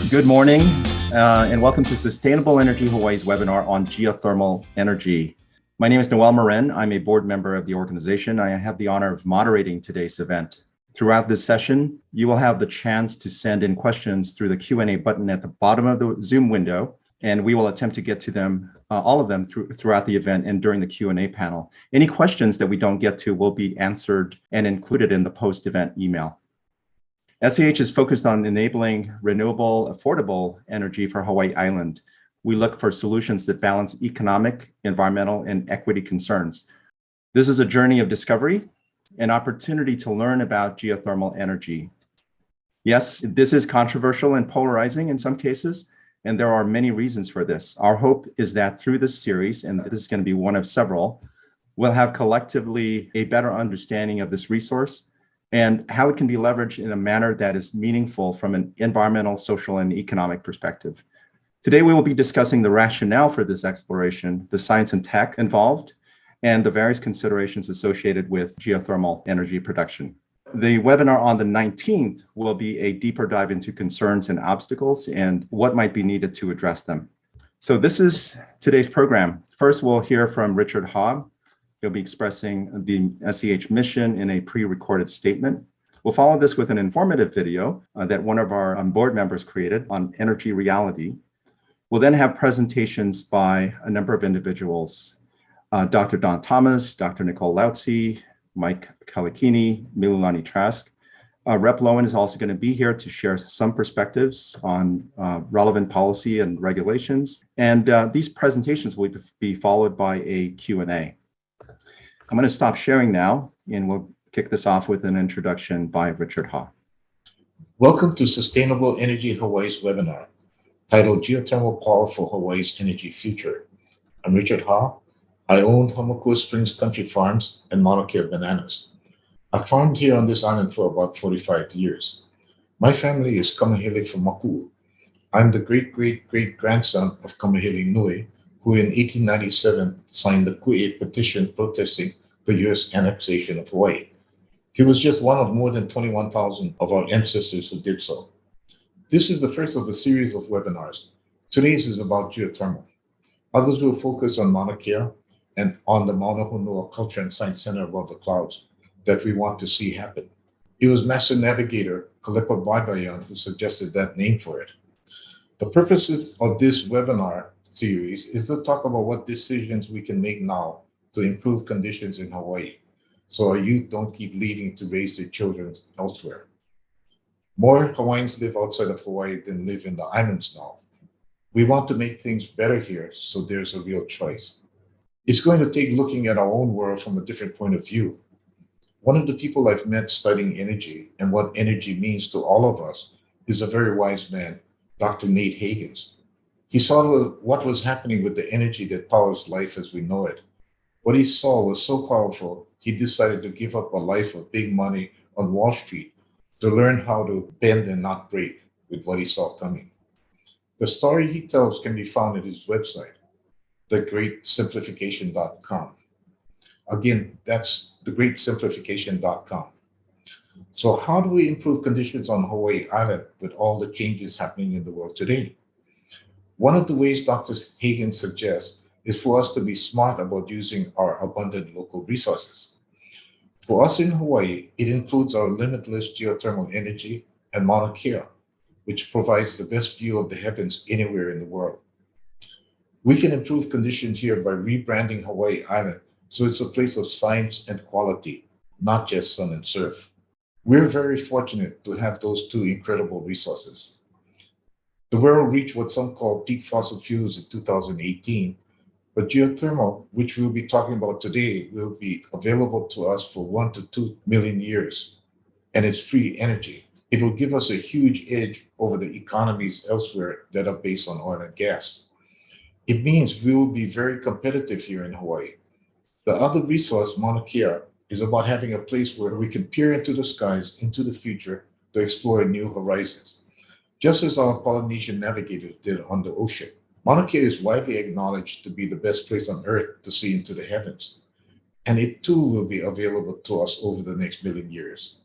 Good morning, and welcome to Sustainable Energy Hawaii's webinar on geothermal energy. My name is Noel Morin. I'm a board member of the organization. I have the honor of moderating today's event. Throughout this session, you will have the chance to send in questions through the Q&A button at the bottom of the Zoom window, and we will attempt to get to them, all of them throughout the event and during the Q&A panel. Any questions that we don't get to will be answered and included in the post-event email. SEH is focused on enabling renewable, affordable energy for Hawaii Island. We look for solutions that balance economic, environmental, and equity concerns. This is a journey of discovery, an opportunity to learn about geothermal energy. Yes, this is controversial and polarizing in some cases, and there are many reasons for this. Our hope is that through this series, and this is going to be one of several, we'll have collectively a better understanding of this resource and how it can be leveraged in a manner that is meaningful from an environmental, social, and economic perspective. Today, we will be discussing the rationale for this exploration, the science and tech involved, and the various considerations associated with geothermal energy production. The webinar on the 19th will be a deeper dive into concerns and obstacles and what might be needed to address them. So this is today's program. First, we'll hear from Richard Ha. He'll be expressing the SEH mission in a pre-recorded statement. We'll follow this with an informative video that one of our board members created on energy reality. We'll then have presentations by a number of individuals, Dr. Don Thomas, Dr. Nicole Lautze, Mike Kaleikini, Mililani Trask. Rep Lowen is also going to be here to share some perspectives on relevant policy and regulations. And these presentations will be followed by a Q&A. I'm going to stop sharing now, and we'll kick this off with an introduction by Richard Ha. Welcome to Sustainable Energy Hawaii's webinar, titled Geothermal Power for Hawaii's Energy Future. I'm Richard Ha. I owned Hamakua Springs Country Farms and Mauna Kea Bananas. I farmed here on this island for about 45 years. My family is Kamahele from Makuu. I'm the great-great-great-grandson of Kamahele Nui, who in 1897 signed the Ku'e petition protesting the U.S. annexation of Hawaii. He was just one of more than 21,000 of our ancestors who did so. This is the first of a series of webinars. Today's is about geothermal. Others will focus on Mauna Kea and on the Mauna Honua Culture and Science Center above the clouds that we want to see happen. It was Master Navigator Kalepa Baibayan who suggested that name for it. The purpose of this webinar series is to talk about what decisions we can make now to improve conditions in Hawaii so our youth don't keep leaving to raise their children elsewhere. More Hawaiians live outside of Hawaii than live in the islands now. We want to make things better here, so there's a real choice. It's going to take looking at our own world from a different point of view. One of the people I've met studying energy and what energy means to all of us is a very wise man, Dr. Nate Hagens. He saw what was happening with the energy that powers life as we know it. What he saw was so powerful, he decided to give up a life of big money on Wall Street to learn how to bend and not break with what he saw coming. The story he tells can be found at his website, thegreatsimplification.com. Again, that's thegreatsimplification.com. So how do we improve conditions on Hawaii Island with all the changes happening in the world today? One of the ways Dr. Hagen suggests is for us to be smart about using our abundant local resources. For us in Hawaii, it includes our limitless geothermal energy and Mauna Kea, which provides the best view of the heavens anywhere in the world. We can improve conditions here by rebranding Hawaii Island so it's a place of science and quality, not just sun and surf. We're very fortunate to have those two incredible resources. The world reached what some call peak fossil fuels in 2018, but geothermal, which we'll be talking about today, will be available to us for 1 to 2 million years, and it's free energy. It will give us a huge edge over the economies elsewhere that are based on oil and gas. It means we will be very competitive here in Hawaii. The other resource, Mauna Kea, is about having a place where we can peer into the skies, into the future, to explore new horizons, just as our Polynesian navigators did on the ocean. Mauna Kea is widely acknowledged to be the best place on Earth to see into the heavens, and it too will be available to us over the next million years.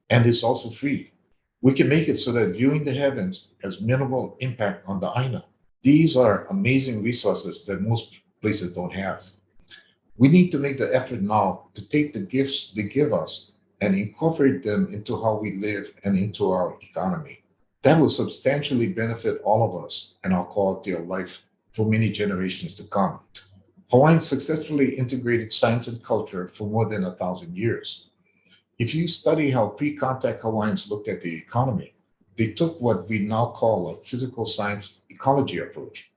And it's also free. We can make it so that viewing the heavens has minimal impact on the Aina. These are amazing resources that most places don't have. We need to make the effort now to take the gifts they give us and incorporate them into how we live and into our economy. That will substantially benefit all of us and our quality of life for many generations to come. Hawaiians successfully integrated science and culture for more than 1,000 years. If you study how pre contact Hawaiians looked at the economy, they took what we now call a physical science ecology approach.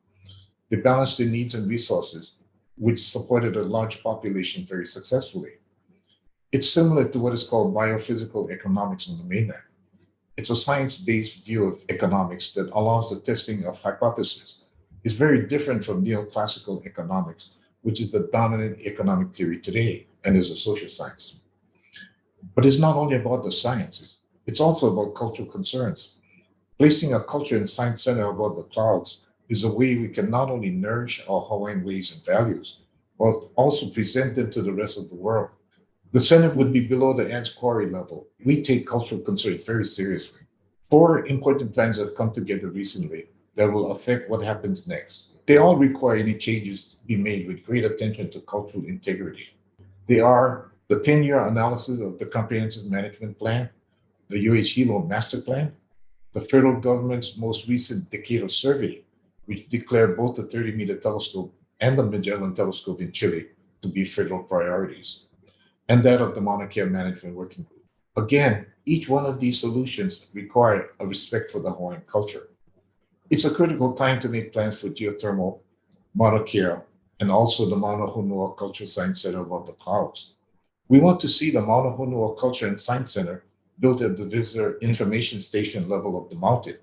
They balanced their needs and resources, which supported a large population very successfully. It's similar to what is called biophysical economics on the mainland. It's a science based view of economics that allows the testing of hypotheses. It's very different from neoclassical economics, which is the dominant economic theory today and is a social science. But it's not only about the sciences, it's also about cultural concerns. Placing a culture and science center above the clouds is a way we can not only nourish our Hawaiian ways and values, but also present them to the rest of the world. The center would be below the ants quarry level. We take cultural concerns very seriously. Four important plans have come together recently that will affect what happens next. They all require any changes to be made with great attention to cultural integrity. They are the 10-year analysis of the Comprehensive Management Plan, the UH Master Plan, the federal government's most recent decadal survey, which declared both the 30-meter telescope and the Magellan telescope in Chile to be federal priorities, and that of the Mauna Kea Management Working Group. Again, each one of these solutions require a respect for the Hawaiian culture. It's a critical time to make plans for geothermal, Mauna Kea, and also the Mauna Honua Cultural Science Center above the clouds. We want to see the Mauna Honua Culture and Science Center built at the visitor information station level of the mountain.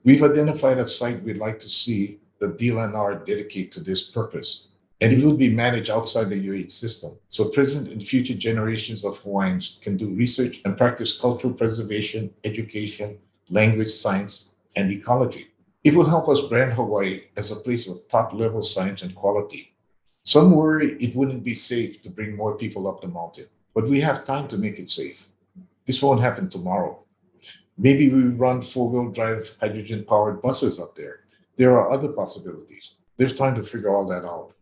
We've identified a site we'd like to see the DLNR dedicate to this purpose, and it will be managed outside the UH system, so present and future generations of Hawaiians can do research and practice cultural preservation, education, language, science, and ecology. It will help us brand Hawaii as a place of top-level science and quality. Some worry it wouldn't be safe to bring more people up the mountain, but we have time to make it safe. This won't happen tomorrow. Maybe we run four-wheel drive hydrogen-powered buses up there. There are other possibilities. There's time to figure all that out.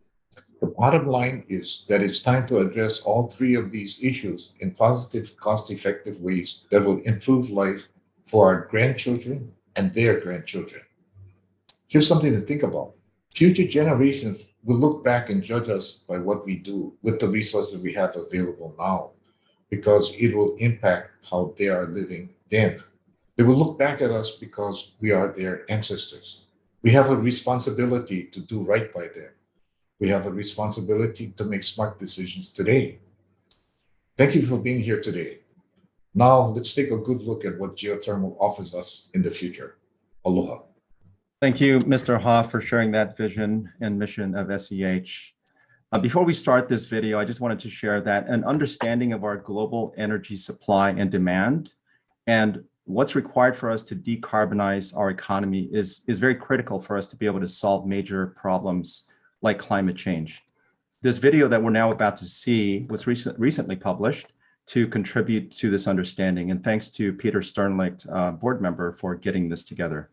The bottom line is that it's time to address all three of these issues in positive, cost-effective ways that will improve life for our grandchildren and their grandchildren. Here's something to think about. Future generations will look back and judge us by what we do with the resources we have available now, because it will impact how they are living then. They will look back at us because we are their ancestors. We have a responsibility to do right by them. We have a responsibility to make smart decisions today. Thank you for being here today. Now, let's take a good look at what geothermal offers us in the future. Aloha. Thank you, Mr. Ha, for sharing that vision and mission of SEH. Before we start this video, I just wanted to share that an understanding of our global energy supply and demand and what's required for us to decarbonize our economy is very critical for us to be able to solve major problems like climate change. This video that we're now about to see was recently published to contribute to this understanding. And thanks to Peter Sternlicht, board member, for getting this together.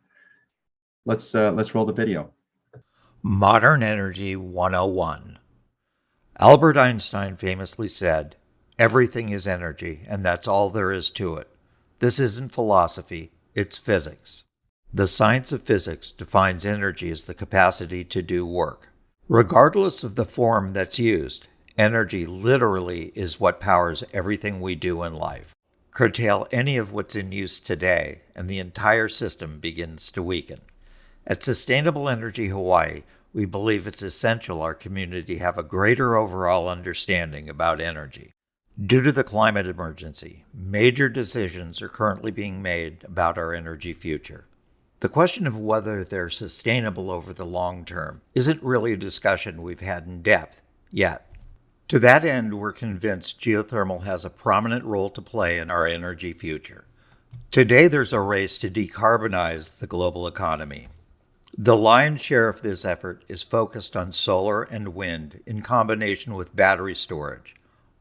Let's roll the video. Modern Energy 101. Albert Einstein famously said, "Everything is energy, and that's all there is to it." This isn't philosophy, it's physics. The science of physics defines energy as the capacity to do work. Regardless of the form that's used, energy literally is what powers everything we do in life. Curtail any of what's in use today, and the entire system begins to weaken. At Sustainable Energy Hawaii, we believe it's essential our community have a greater overall understanding about energy. Due to the climate emergency, major decisions are currently being made about our energy future. The question of whether they're sustainable over the long term isn't really a discussion we've had in depth yet. To that end, we're convinced geothermal has a prominent role to play in our energy future. Today, there's a race to decarbonize the global economy. The lion's share of this effort is focused on solar and wind in combination with battery storage.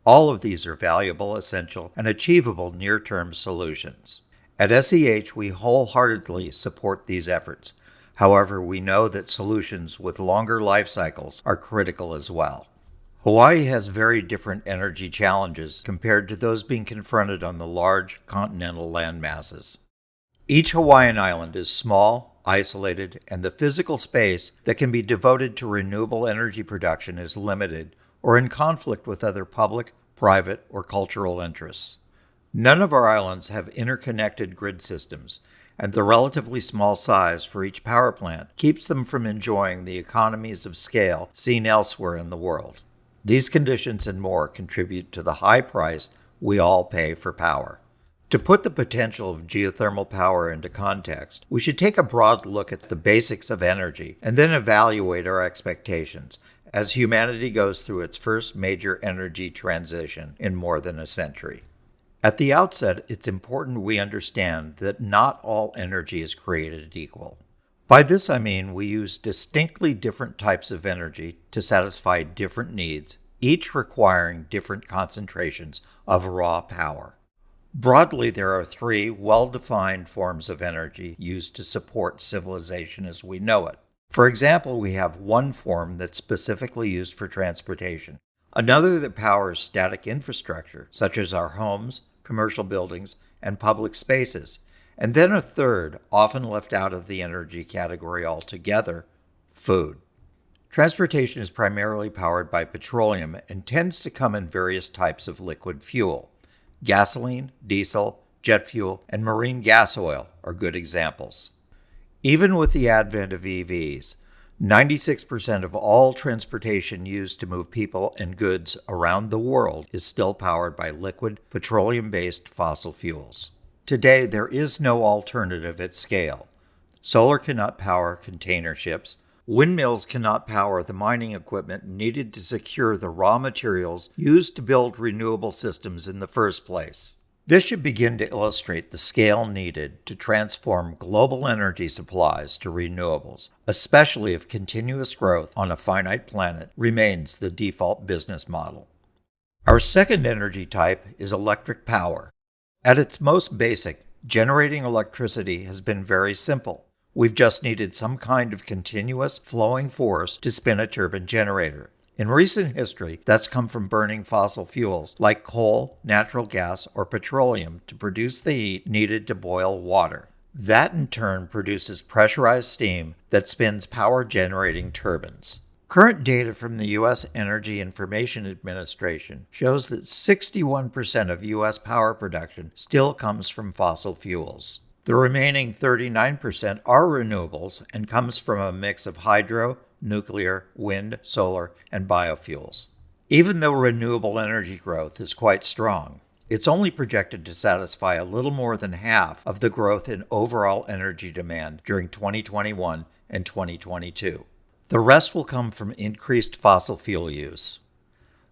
All of these are valuable, essential, and achievable near-term solutions. At SEH, we wholeheartedly support these efforts. However, we know that solutions with longer life cycles are critical as well. Hawaii has very different energy challenges compared to those being confronted on the large continental land masses. Each Hawaiian island is small, isolated, and the physical space that can be devoted to renewable energy production is limited or in conflict with other public, private, or cultural interests. None of our islands have interconnected grid systems, and the relatively small size for each power plant keeps them from enjoying the economies of scale seen elsewhere in the world. These conditions and more contribute to the high price we all pay for power. To put the potential of geothermal power into context, we should take a broad look at the basics of energy and then evaluate our expectations as humanity goes through its first major energy transition in more than a century. At the outset, it's important we understand that not all energy is created equal. By this I mean we use distinctly different types of energy to satisfy different needs, each requiring different concentrations of raw power. Broadly, there are three well-defined forms of energy used to support civilization as we know it. For example, we have one form that's specifically used for transportation, another that powers static infrastructure, such as our homes, commercial buildings, and public spaces, and then a third, often left out of the energy category altogether, food. Transportation is primarily powered by petroleum and tends to come in various types of liquid fuel. Gasoline, diesel, jet fuel, and marine gas oil are good examples. Even with the advent of EVs, 96% of all transportation used to move people and goods around the world is still powered by liquid, petroleum-based fossil fuels. Today, there is no alternative at scale. Solar cannot power container ships. Windmills cannot power the mining equipment needed to secure the raw materials used to build renewable systems in the first place. This should begin to illustrate the scale needed to transform global energy supplies to renewables, especially if continuous growth on a finite planet remains the default business model. Our second energy type is electric power. At its most basic, generating electricity has been very simple. We've just needed some kind of continuous flowing force to spin a turbine generator. In recent history, that's come from burning fossil fuels like coal, natural gas, or petroleum to produce the heat needed to boil water. That in turn produces pressurized steam that spins power-generating turbines. Current data from the U.S. Energy Information Administration shows that 61% of U.S. power production still comes from fossil fuels. The remaining 39% are renewables and comes from a mix of hydro, nuclear, wind, solar, and biofuels. Even though renewable energy growth is quite strong, it's only projected to satisfy a little more than half of the growth in overall energy demand during 2021 and 2022. The rest will come from increased fossil fuel use.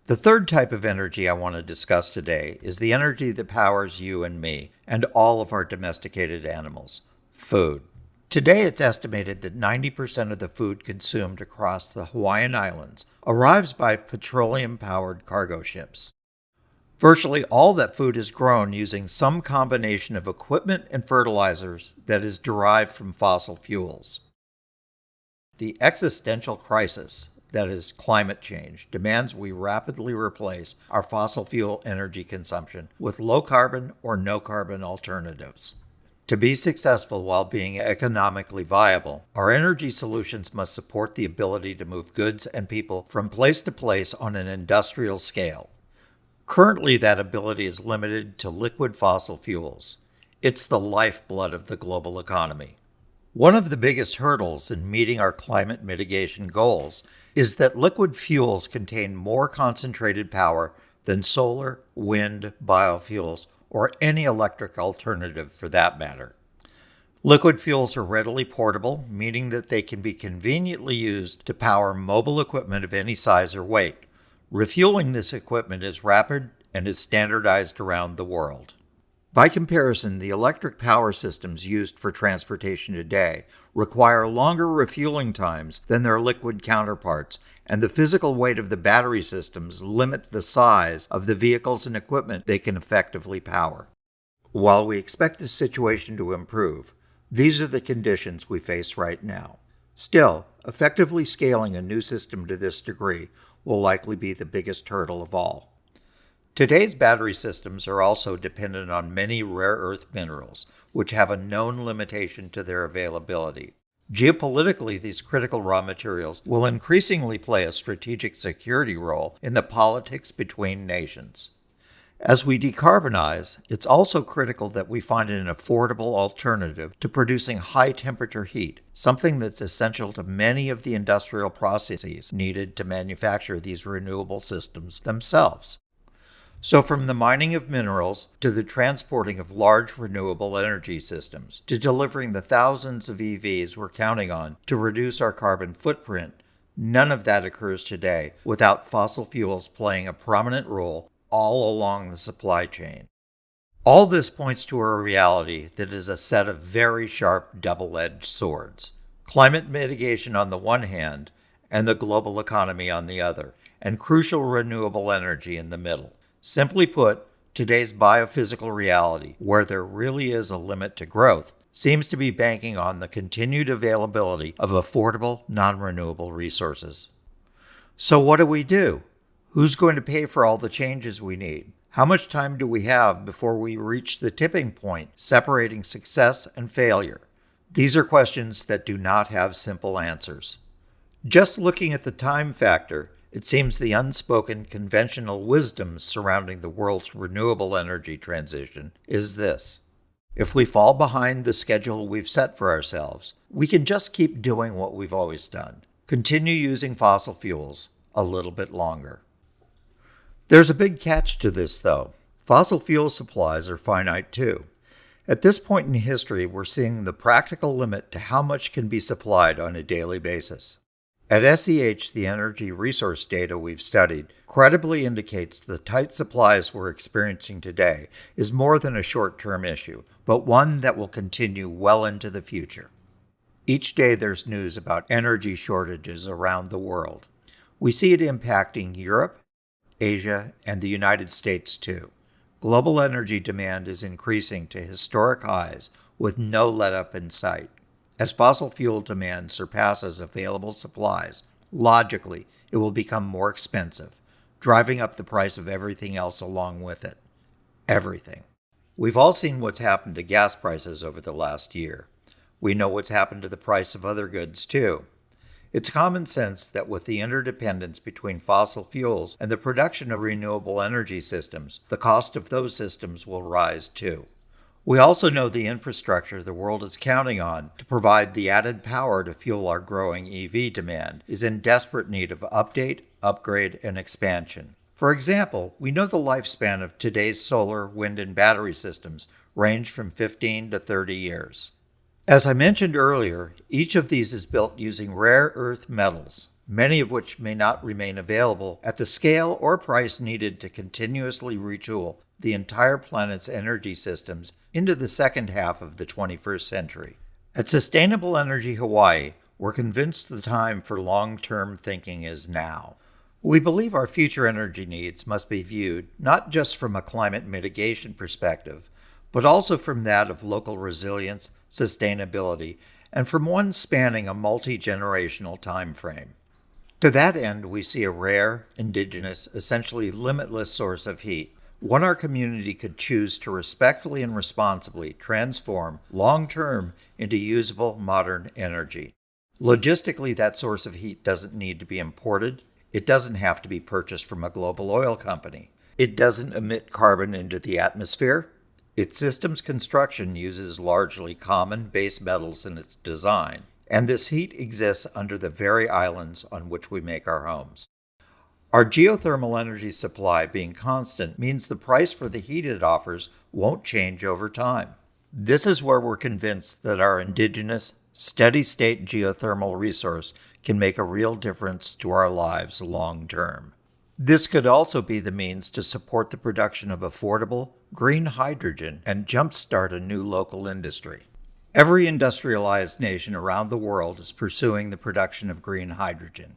The third type of energy I want to discuss today is the energy that powers you and me and all of our domesticated animals, food. Today, it's estimated that 90% of the food consumed across the Hawaiian Islands arrives by petroleum-powered cargo ships. Virtually all that food is grown using some combination of equipment and fertilizers that is derived from fossil fuels. The existential crisis, that is climate change, demands we rapidly replace our fossil fuel energy consumption with low-carbon or no-carbon alternatives. To be successful while being economically viable, our energy solutions must support the ability to move goods and people from place to place on an industrial scale. Currently, that ability is limited to liquid fossil fuels. It's the lifeblood of the global economy. One of the biggest hurdles in meeting our climate mitigation goals is that liquid fuels contain more concentrated power than solar, wind, biofuels, or any electric alternative for that matter. Liquid fuels are readily portable, meaning that they can be conveniently used to power mobile equipment of any size or weight. Refueling this equipment is rapid and is standardized around the world. By comparison, the electric power systems used for transportation today require longer refueling times than their liquid counterparts, and the physical weight of the battery systems limit the size of the vehicles and equipment they can effectively power. While we expect the situation to improve, these are the conditions we face right now. Still, effectively scaling a new system to this degree will likely be the biggest hurdle of all. Today's battery systems are also dependent on many rare earth minerals, which have a known limitation to their availability. Geopolitically, these critical raw materials will increasingly play a strategic security role in the politics between nations. As we decarbonize, it's also critical that we find an affordable alternative to producing high-temperature heat, something that's essential to many of the industrial processes needed to manufacture these renewable systems themselves. So from the mining of minerals, to the transporting of large renewable energy systems, to delivering the thousands of EVs we're counting on to reduce our carbon footprint, none of that occurs today without fossil fuels playing a prominent role all along the supply chain. All this points to a reality that is a set of very sharp double-edged swords. Climate mitigation on the one hand, and the global economy on the other, and crucial renewable energy in the middle. Simply put, today's biophysical reality, where there really is a limit to growth, seems to be banking on the continued availability of affordable, non-renewable resources. So what do? Who's going to pay for all the changes we need? How much time do we have before we reach the tipping point separating success and failure? These are questions that do not have simple answers. Just looking at the time factor, it seems the unspoken conventional wisdom surrounding the world's renewable energy transition is this. If we fall behind the schedule we've set for ourselves, we can just keep doing what we've always done. Continue using fossil fuels a little bit longer. There's a big catch to this, though. Fossil fuel supplies are finite, too. At this point in history, we're seeing the practical limit to how much can be supplied on a daily basis. At SEH, the energy resource data we've studied credibly indicates the tight supplies we're experiencing today is more than a short-term issue, but one that will continue well into the future. Each day there's news about energy shortages around the world. We see it impacting Europe, Asia, and the United States too. Global energy demand is increasing to historic highs with no let-up in sight. As fossil fuel demand surpasses available supplies, logically, it will become more expensive, driving up the price of everything else along with it. Everything. We've all seen what's happened to gas prices over the last year. We know what's happened to the price of other goods too. It's common sense that with the interdependence between fossil fuels and the production of renewable energy systems, the cost of those systems will rise too. We also know the infrastructure the world is counting on to provide the added power to fuel our growing EV demand is in desperate need of update, upgrade, and expansion. For example, we know the lifespan of today's solar, wind, and battery systems range from 15 to 30 years. As I mentioned earlier, each of these is built using rare earth metals, many of which may not remain available at the scale or price needed to continuously retool the entire planet's energy systems into the second half of the 21st century. At Sustainable Energy Hawaii, we're convinced the time for long-term thinking is now. We believe our future energy needs must be viewed not just from a climate mitigation perspective, but also from that of local resilience, sustainability, and from one spanning a multi-generational time frame. To that end, we see a rare, indigenous, essentially limitless source of heat, one our community could choose to respectfully and responsibly transform long-term into usable modern energy. Logistically, that source of heat doesn't need to be imported. It doesn't have to be purchased from a global oil company. It doesn't emit carbon into the atmosphere. Its system's construction uses largely common base metals in its design, and this heat exists under the very islands on which we make our homes. Our geothermal energy supply being constant means the price for the heat it offers won't change over time. This is where we're convinced that our indigenous, steady-state geothermal resource can make a real difference to our lives long term. This could also be the means to support the production of affordable, green hydrogen and jumpstart a new local industry. Every industrialized nation around the world is pursuing the production of green hydrogen.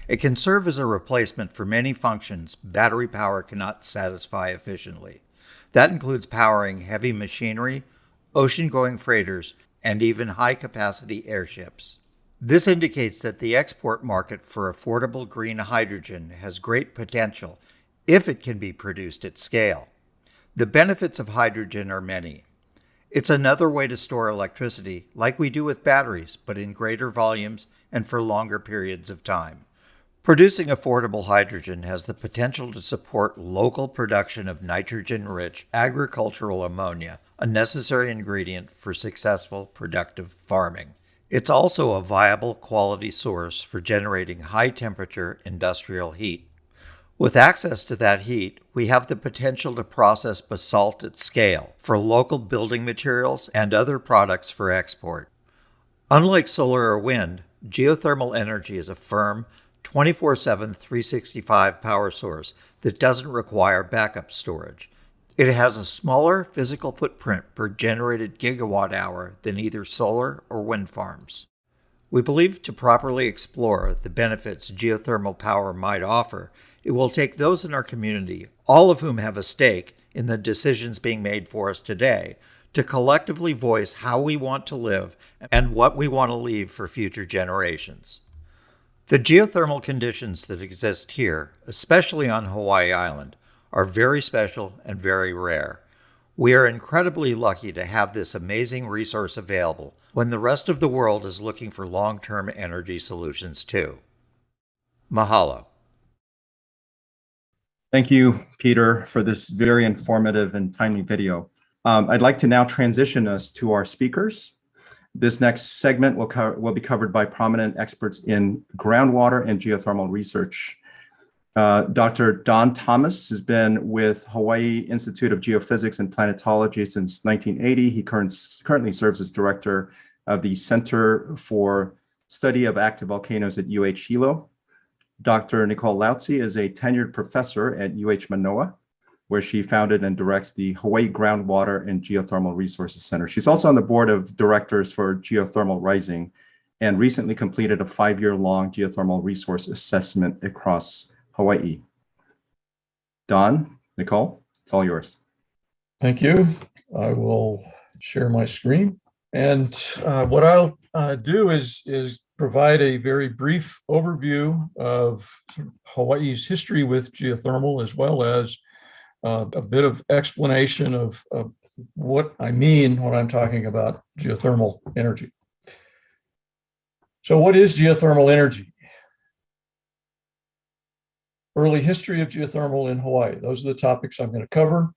It can serve as a replacement for many functions battery power cannot satisfy efficiently. That includes powering heavy machinery, ocean-going freighters, and even high-capacity airships. This indicates that the export market for affordable green hydrogen has great potential if it can be produced at scale. The benefits of hydrogen are many. It's another way to store electricity, like we do with batteries, but in greater volumes and for longer periods of time. Producing affordable hydrogen has the potential to support local production of nitrogen-rich agricultural ammonia, a necessary ingredient for successful, productive farming. It's also a viable quality source for generating high-temperature industrial heat. With access to that heat, we have the potential to process basalt at scale for local building materials and other products for export. Unlike solar or wind, geothermal energy is a firm, 24/7, 365 power source that doesn't require backup storage. It has a smaller physical footprint per generated gigawatt hour than either solar or wind farms. We believe to properly explore the benefits geothermal power might offer, it will take those in our community, all of whom have a stake in the decisions being made for us today, to collectively voice how we want to live and what we want to leave for future generations. The geothermal conditions that exist here, especially on Hawaii Island, are very special and very rare. We are incredibly lucky to have this amazing resource available when the rest of the world is looking for long-term energy solutions too. Mahalo. Thank you, Peter, for this very informative and timely video. I'd like to now transition us to our speakers. This next segment will be covered by prominent experts in groundwater and geothermal research. Dr. Don Thomas has been with Hawaii Institute of Geophysics and Planetology since 1980. He currently serves as director of the Center for Study of Active Volcanoes at UH Hilo. Dr. Nicole Lautze is a tenured professor at UH Manoa, where she founded and directs the Hawaii Groundwater and Geothermal Resources Center. She's also on the board of directors for Geothermal Rising and recently completed a 5-year-long geothermal resource assessment across Hawaii. Don, Nicole, it's all yours. Thank you. I will share my screen. And what I'll do is provide a very brief overview of Hawaii's history with geothermal, as well as a bit of explanation of what I mean when I'm talking about geothermal energy. So what is geothermal energy? Early history of geothermal in Hawaii. Those are the topics I'm going to cover.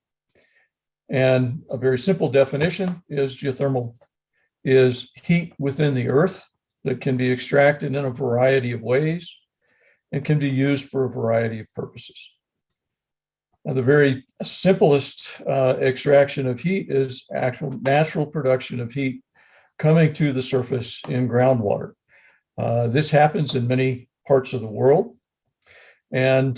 And a very simple definition is geothermal is heat within the earth that can be extracted in a variety of ways and can be used for a variety of purposes. Now, the very simplest extraction of heat is actual natural production of heat coming to the surface in groundwater. This happens in many parts of the world. And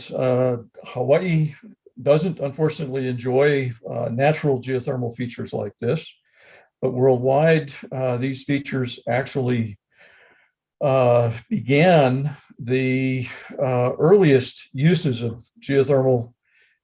Hawaii doesn't, unfortunately, enjoy natural geothermal features like this. But worldwide, these features actually began the earliest uses of geothermal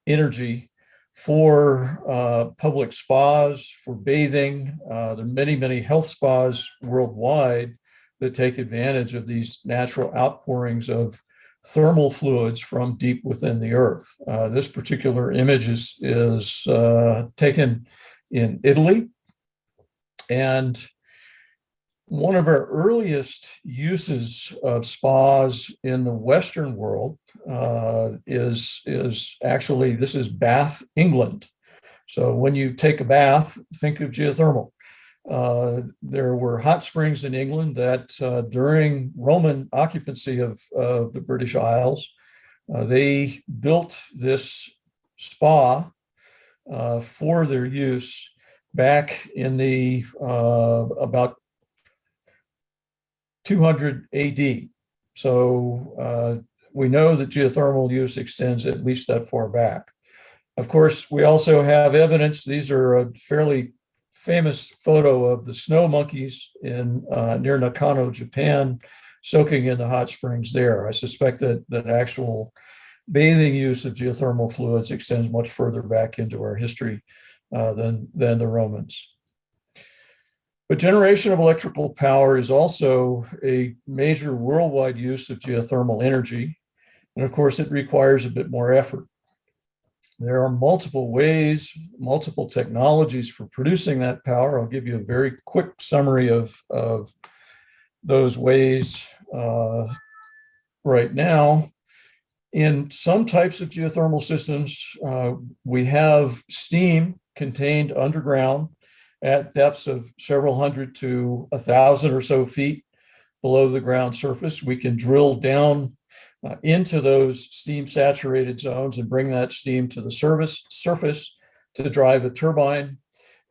energy for public spas, for bathing. There are many, many health spas worldwide that take advantage of these natural outpourings of thermal fluids from deep within the earth. This particular image is taken in Italy. And one of our earliest uses of spas in the Western world is actually, this is Bath, England. So when you take a bath, think of geothermal. There were hot springs in England that during Roman occupancy of the British Isles, they built this spa for their use back in the about 200 AD. So we know that geothermal use extends at least that far back. Of course, we also have evidence. These are a fairly famous photo of the snow monkeys in near Nakano, Japan, soaking in the hot springs there. I suspect that actual bathing use of geothermal fluids extends much further back into our history than the Romans. But generation of electrical power is also a major worldwide use of geothermal energy. And of course, it requires a bit more effort. There are multiple ways, multiple technologies for producing that power. I'll give you a very quick summary of those ways right now. In some types of geothermal systems, we have steam contained underground at depths of several hundred to 1,000 or so feet below the ground surface. We can drill down into those steam saturated zones and bring that steam to the surface to drive a turbine.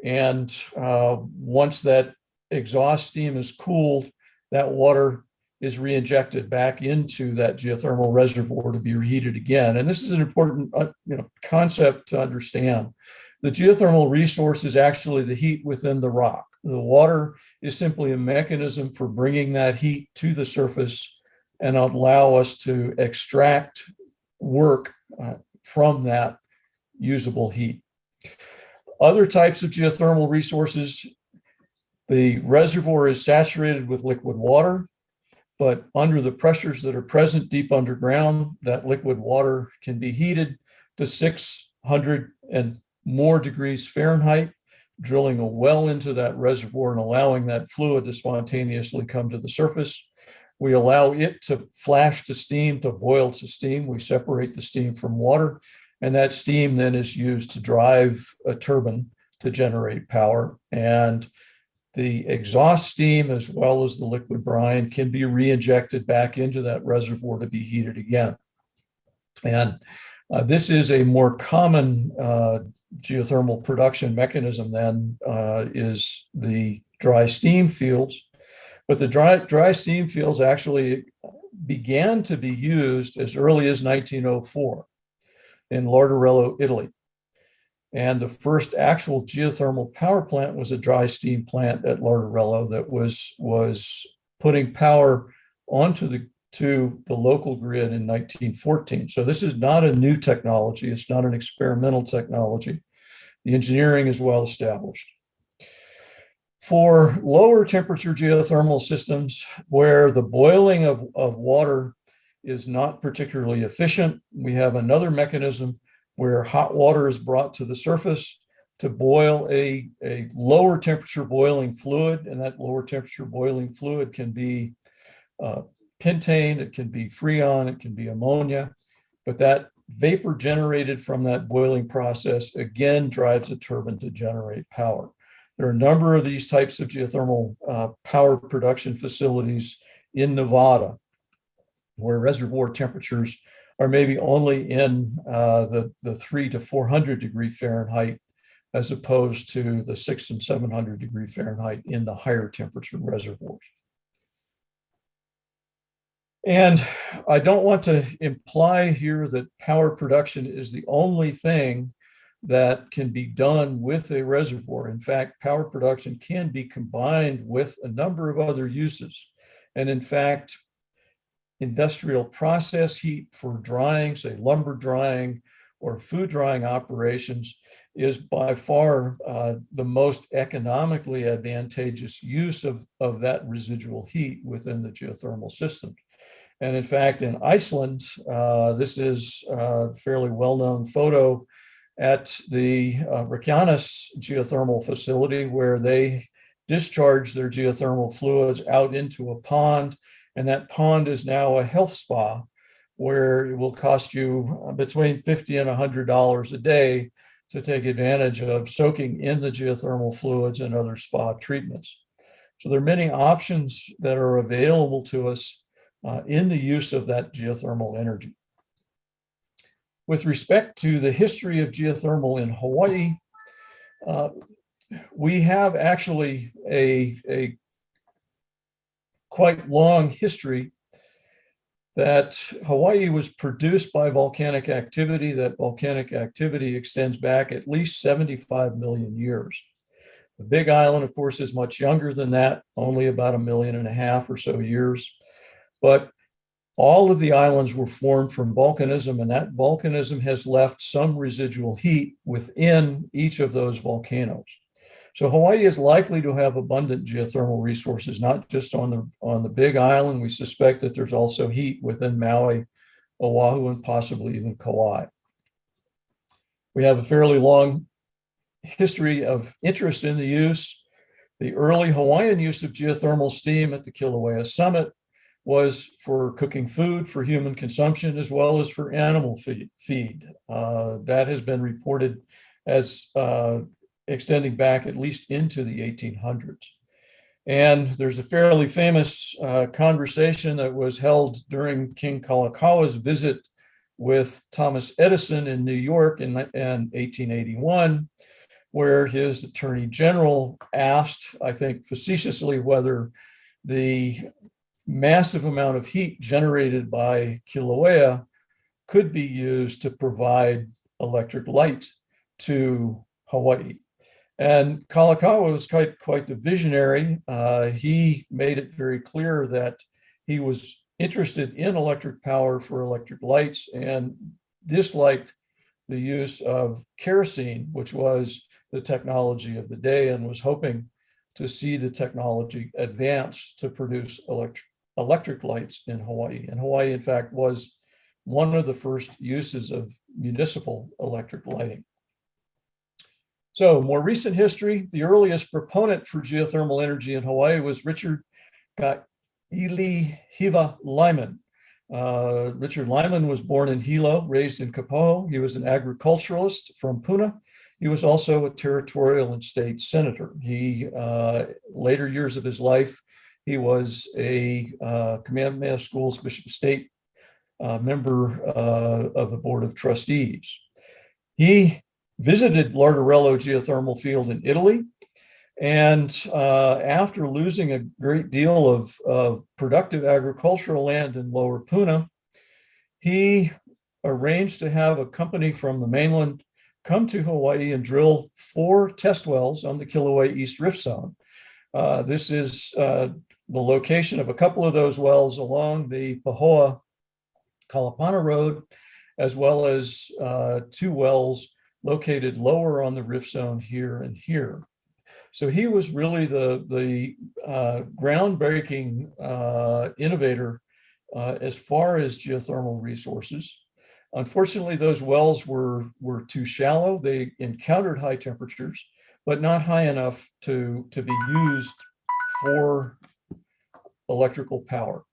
And once that exhaust steam is cooled, that water is reinjected back into that geothermal reservoir to be reheated again. And this is an important concept to understand. The geothermal resource is actually the heat within the rock. The water is simply a mechanism for bringing that heat to the surface and allow us to extract work from that usable heat. Other types of geothermal resources, the reservoir is saturated with liquid water, but under the pressures that are present deep underground, that liquid water can be heated to 600 and more degrees Fahrenheit, drilling a well into that reservoir and allowing that fluid to spontaneously come to the surface. We allow it to flash to steam, to boil to steam. We separate the steam from water, and that steam then is used to drive a turbine to generate power. And the exhaust steam, as well as the liquid brine, can be re-injected back into that reservoir to be heated again. And this is a more common geothermal production mechanism than is the dry steam fields. But the dry steam fields actually began to be used as early as 1904 in Larderello, Italy. And the first actual geothermal power plant was a dry steam plant at Larderello that was putting power onto the local grid in 1914. So this is not a new technology. It's not an experimental technology. The engineering is well established. For lower temperature geothermal systems where the boiling of water is not particularly efficient, we have another mechanism where hot water is brought to the surface to boil a lower temperature boiling fluid. And that lower temperature boiling fluid can be pentane, it can be freon, it can be ammonia, but that vapor generated from that boiling process again drives a turbine to generate power. There are a number of these types of geothermal power production facilities in Nevada, where reservoir temperatures are maybe only in the 300 to 400 degree Fahrenheit, as opposed to the 600 and 700 degree Fahrenheit in the higher temperature reservoirs. And I don't want to imply here that power production is the only thing that can be done with a reservoir. In fact, power production can be combined with a number of other uses. And in fact, industrial process heat for drying, say lumber drying or food drying operations, is by far the most economically advantageous use of that residual heat within the geothermal system. And in fact, in Iceland, this is a fairly well-known photo at the Reykjanes geothermal facility, where they discharge their geothermal fluids out into a pond. And that pond is now a health spa, where it will cost you between $50 and $100 a day to take advantage of soaking in the geothermal fluids and other spa treatments. So there are many options that are available to us in the use of that geothermal energy. With respect to the history of geothermal in Hawaii, we have actually a quite long history that Hawaii was produced by volcanic activity. That volcanic activity extends back at least 75 million years. The Big Island, of course, is much younger than that, only about 1.5 million or so years. But All of the islands were formed from volcanism, and that volcanism has left some residual heat within each of those volcanoes. So Hawaii is likely to have abundant geothermal resources, not just on the big island. We suspect that there's also heat within Maui, Oahu, and possibly even Kauai. We have a fairly long history of interest in the use. The early Hawaiian use of geothermal steam at the Kilauea summit was for cooking food for human consumption as well as for animal feed. That has been reported as extending back at least into the 1800s. And there's a fairly famous conversation that was held during King Kalakaua's visit with Thomas Edison in New York in 1881, where his attorney general asked, I think facetiously, whether the massive amount of heat generated by Kilauea could be used to provide electric light to Hawaii. And Kalakaua was quite the visionary. He made it very clear that he was interested in electric power for electric lights and disliked the use of kerosene, which was the technology of the day, and was hoping to see the technology advance to produce electric lights in Hawaii. And Hawaii, in fact, was one of the first uses of municipal electric lighting. So more recent history, the earliest proponent for geothermal energy in Hawaii was Richard Hiva Lyman. Richard Lyman was born in Hilo, raised in Kapoho. He was an agriculturalist from Puna. He was also a territorial and state senator. He, later years of his life, he was a Kamehameha Schools Bishop of State member of the Board of Trustees. He visited Largarello geothermal field in Italy, and after losing a great deal of productive agricultural land in Lower Puna, he arranged to have a company from the mainland come to Hawaii and drill 4 test wells on the Kilauea East Rift Zone. This is the location of a couple of those wells along the Pahoa Kalapana Road, as well as 2 wells located lower on the rift zone here and here. So he was really the groundbreaking innovator as far as geothermal resources. Unfortunately, those wells were too shallow. They encountered high temperatures, but not high enough to be used for electrical power.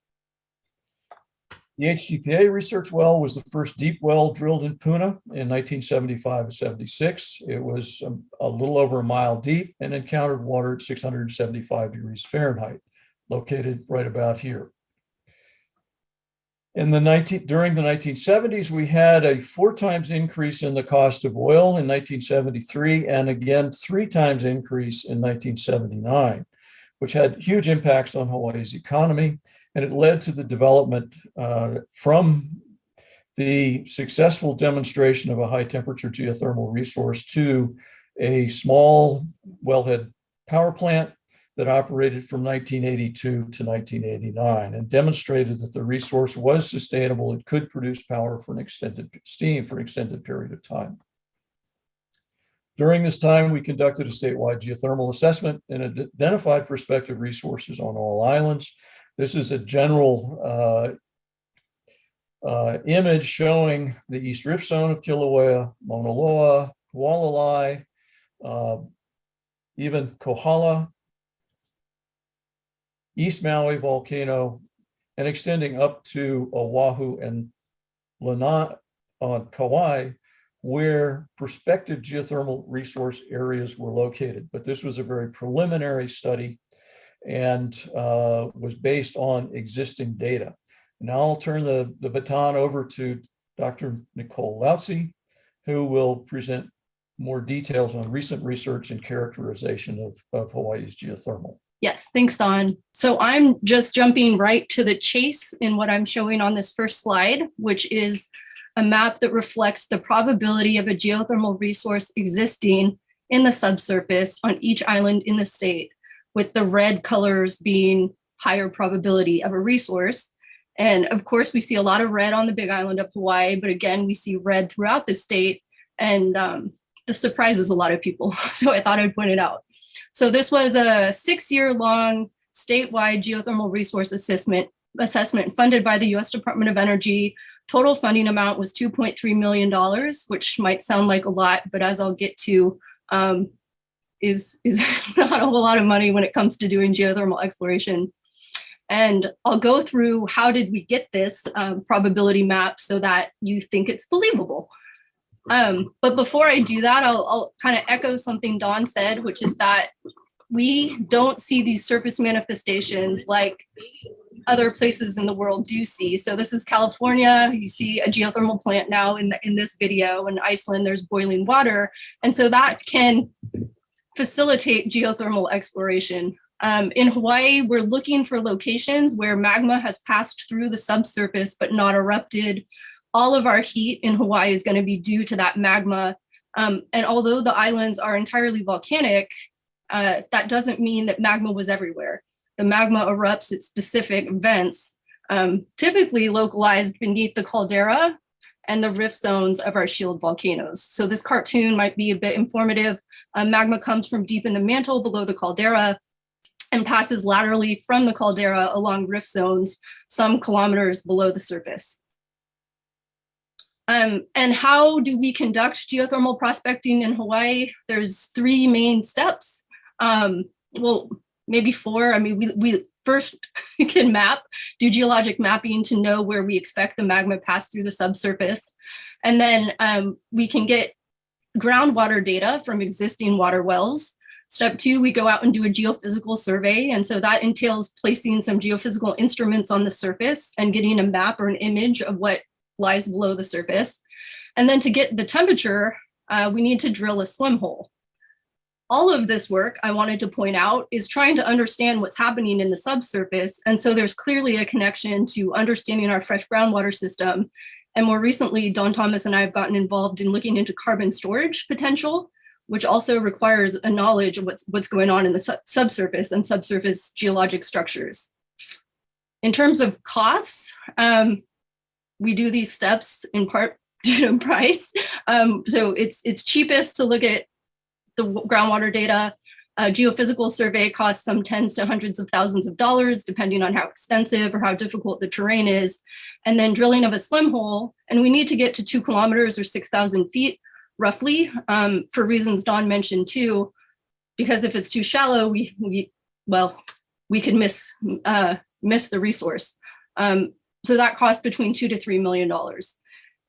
The HGPA research well was the first deep well drilled in Puna in 1975-76. It was a little over a mile deep and encountered water at 675 degrees Fahrenheit, located right about here. During the 1970s, we had a 4 times increase in the cost of oil in 1973, and again 3 times increase in 1979, which had huge impacts on Hawaii's economy. And it led to the development from the successful demonstration of a high temperature geothermal resource to a small wellhead power plant that operated from 1982 to 1989 and demonstrated that the resource was sustainable. It could produce power for an extended period of time. During this time, we conducted a statewide geothermal assessment and identified prospective resources on all islands. This is a general image showing the East Rift Zone of Kilauea, Mauna Loa, Hualalai, even Kohala, East Maui volcano, and extending up to Oahu and Lanai on Kauai, where prospective geothermal resource areas were located. But this was a very preliminary study and was based on existing data. Now I'll turn the baton over to Dr. Nicole Lautze, who will present more details on recent research and characterization of Hawaii's geothermal. Yes, thanks, Don. So I'm just jumping right to the chase in what I'm showing on this first slide, which is a map that reflects the probability of a geothermal resource existing in the subsurface on each island in the state, with the red colors being higher probability of a resource And of course, we see a lot of red on the Big Island of Hawaii, but again, we see red throughout the state, and this surprises a lot of people. So I thought I'd point it out. So this was a 6-year-long statewide geothermal resource assessment funded by the U.S. Department of Energy. Total funding amount was $2.3 million, which might sound like a lot, but as I'll get to, is not a whole lot of money when it comes to doing geothermal exploration. And I'll go through how did we get this probability map so that you think it's believable. But before I do that, I'll kind of echo something Dawn said, which is that we don't see these surface manifestations like other places in the world do see. So this is California. You see a geothermal plant now in this video. In Iceland, there's boiling water. And so that can facilitate geothermal exploration. In Hawaii, we're looking for locations where magma has passed through the subsurface but not erupted. All of our heat in Hawaii is going to be due to that magma. And although the islands are entirely volcanic, that doesn't mean that magma was everywhere. The magma erupts at specific vents, typically localized beneath the caldera and the rift zones of our shield volcanoes. So this cartoon might be a bit informative. Magma comes from deep in the mantle below the caldera and passes laterally from the caldera along rift zones some kilometers below the surface. And how do we conduct geothermal prospecting in Hawaii? There's 3 main steps. Well, maybe 4. I mean, we first can do geologic mapping to know where we expect the magma pass through the subsurface. And then we can get groundwater data from existing water wells. Step 2, we go out and do a geophysical survey. And so that entails placing some geophysical instruments on the surface and getting a map or an image of what lies below the surface. And then to get the temperature, we need to drill a slim hole. All of this work, I wanted to point out, is trying to understand what's happening in the subsurface. And so there's clearly a connection to understanding our fresh groundwater system. And more recently, Don Thomas and I have gotten involved in looking into carbon storage potential, which also requires a knowledge of what's going on in the subsurface and subsurface geologic structures. In terms of costs, we do these steps in part due to price. So it's cheapest to look at the groundwater data. A geophysical survey costs some tens to hundreds of thousands of dollars, depending on how extensive or how difficult the terrain is. And then drilling of a slim hole, and we need to get to 2 kilometers or 6,000 feet roughly, for reasons Dawn mentioned too, because if it's too shallow, we could miss the resource. So that costs between $2 to $3 million.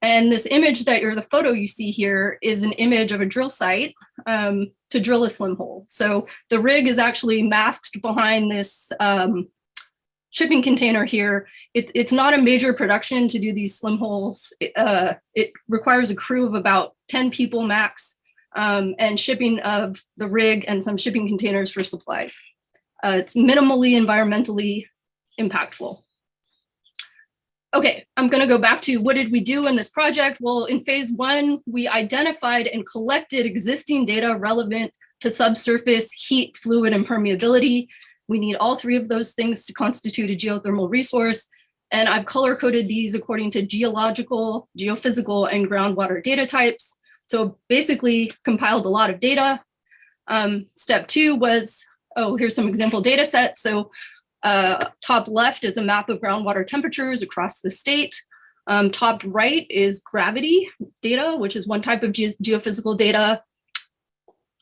And this image the photo you see here is an image of a drill site to drill a slim hole. So the rig is actually masked behind this shipping container here. It's not a major production to do these slim holes. It requires a crew of about 10 people max, and shipping of the rig and some shipping containers for supplies. It's minimally environmentally impactful. Okay, I'm going to go back to what did we do in this project? Well, in phase 1, we identified and collected existing data relevant to subsurface heat, fluid, and permeability. We need all 3 of those things to constitute a geothermal resource. And I've color-coded these according to geological, geophysical, and groundwater data types. So basically compiled a lot of data. Step 2 was, here's some example data sets. So top left is a map of groundwater temperatures across the state. Top right is gravity data, which is one type of geophysical data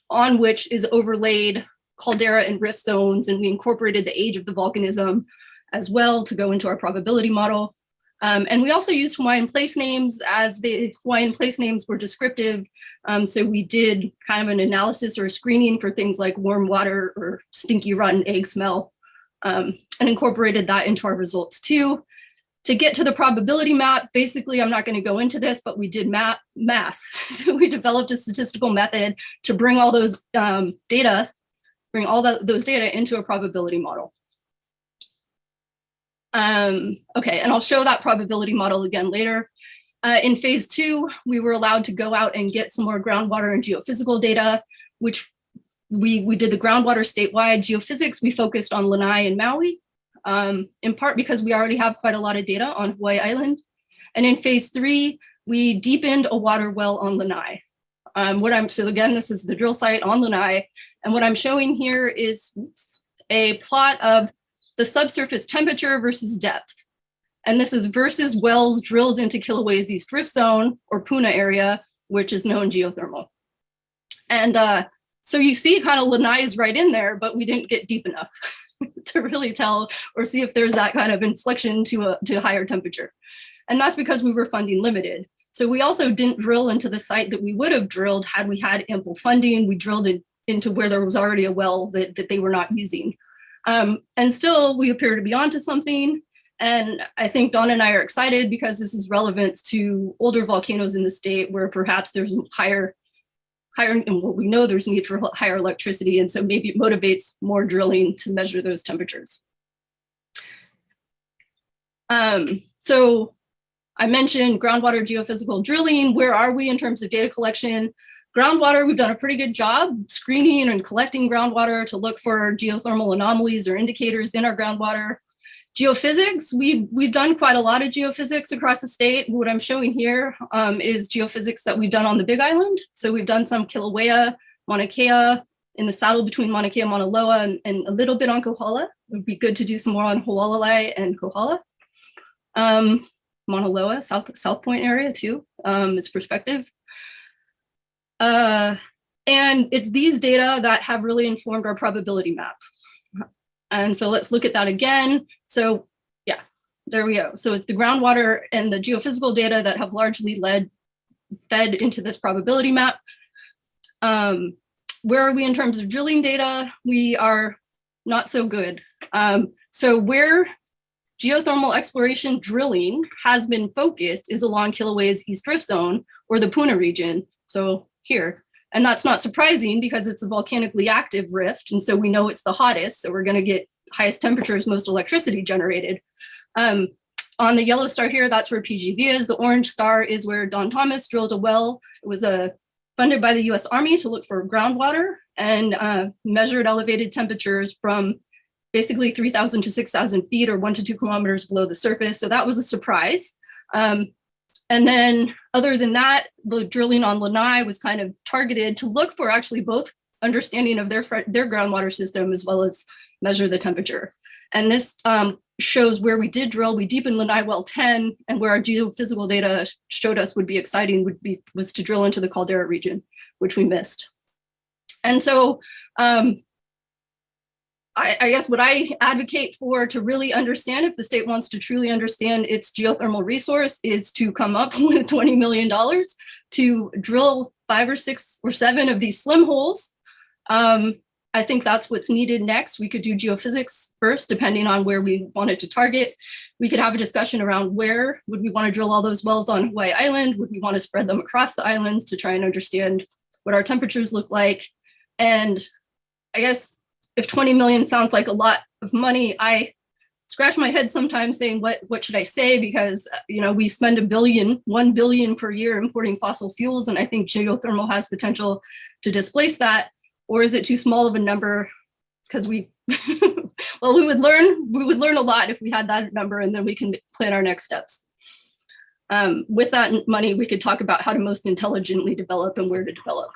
on which is overlaid caldera and rift zones. And we incorporated the age of the volcanism as well to go into our probability model. And we also used Hawaiian place names, as the Hawaiian place names were descriptive. So we did kind of an analysis or a screening for things like warm water or stinky rotten egg smell, and incorporated that into our results too. To get to the probability map, basically, I'm not going to go into this, but we did math. So we developed a statistical method to bring all those those data into a probability model. Okay, and I'll show that probability model again later. In phase 2, we were allowed to go out and get some more groundwater and geophysical data, which we did the groundwater statewide. Geophysics, we focused on Lanai and Maui. in part because we already have quite a lot of data on Hawaii Island. And in phase 3, we deepened a water well on Lanai. So again, this is the drill site on Lanai. And what I'm showing here is a plot of the subsurface temperature versus depth. And this is versus wells drilled into Kilauea's East Rift Zone or Puna area, which is known geothermal. And so you see kind of Lanai is right in there, but we didn't get deep enough to really tell or see if there's that kind of inflection to a higher temperature. And that's because we were funding limited. So we also didn't drill into the site that we would have drilled had we had ample funding. We drilled into where there was already a well that they were not using. And still, we appear to be onto something. And I think Dawn and I are excited because this is relevant to older volcanoes in the state where perhaps there's higher, and what we know there's need for higher electricity. And so maybe it motivates more drilling to measure those temperatures. So I mentioned groundwater geophysical drilling. Where are we in terms of data collection? Groundwater, we've done a pretty good job screening and collecting groundwater to look for geothermal anomalies or indicators in our groundwater. Geophysics, we've done quite a lot of geophysics across the state. What I'm showing here is geophysics that we've done on the Big Island. So we've done some Kilauea, Mauna Kea, in the saddle between Mauna Kea and Mauna Loa, and a little bit on Kohala. It would be good to do some more on Hualalai and Kohala. Mauna Loa, South Point area too, its perspective. And it's these data that have really informed our probability map. And so let's look at that again. So yeah, there we go. So it's the groundwater and the geophysical data that have largely fed into this probability map. Where are we in terms of drilling data? We are not so good. So where geothermal exploration drilling has been focused is along Kilauea's East Rift Zone or the Puna region. So here, and that's not surprising because it's a volcanically active rift. And so we know it's the hottest. So we're going to get highest temperatures, most electricity generated. On the yellow star here, that's where PGV is. The orange star is where Don Thomas drilled a well. It was funded by the US Army to look for groundwater and measured elevated temperatures from basically 3,000 to 6,000 feet or 1 to 2 kilometers below the surface. So that was a surprise. And then other than that, the drilling on Lanai was kind of targeted to look for actually both understanding of their groundwater system as well as measure the temperature. And this shows where we did drill. We deepened Lanai well 10, and where our geophysical data showed us would be exciting was to drill into the caldera region, which we missed. And so I guess what I advocate for to really understand, if the state wants to truly understand its geothermal resource, is to come up with $20 million to drill 5 or 6 or 7 of these slim holes. I think that's what's needed next. We could do geophysics first, depending on where we wanted to target. We could have a discussion around where would we want to drill all those wells on Hawaii Island? Would we want to spread them across the islands to try and understand what our temperatures look like? And I guess if 20 million sounds like a lot of money, I scratch my head sometimes saying, what should I say? Because, we spend $1 billion per year importing fossil fuels. And I think geothermal has potential to displace that. Or is it too small of a number? Because we would learn a lot if we had that number, and then we can plan our next steps. With that money, we could talk about how to most intelligently develop and where to develop.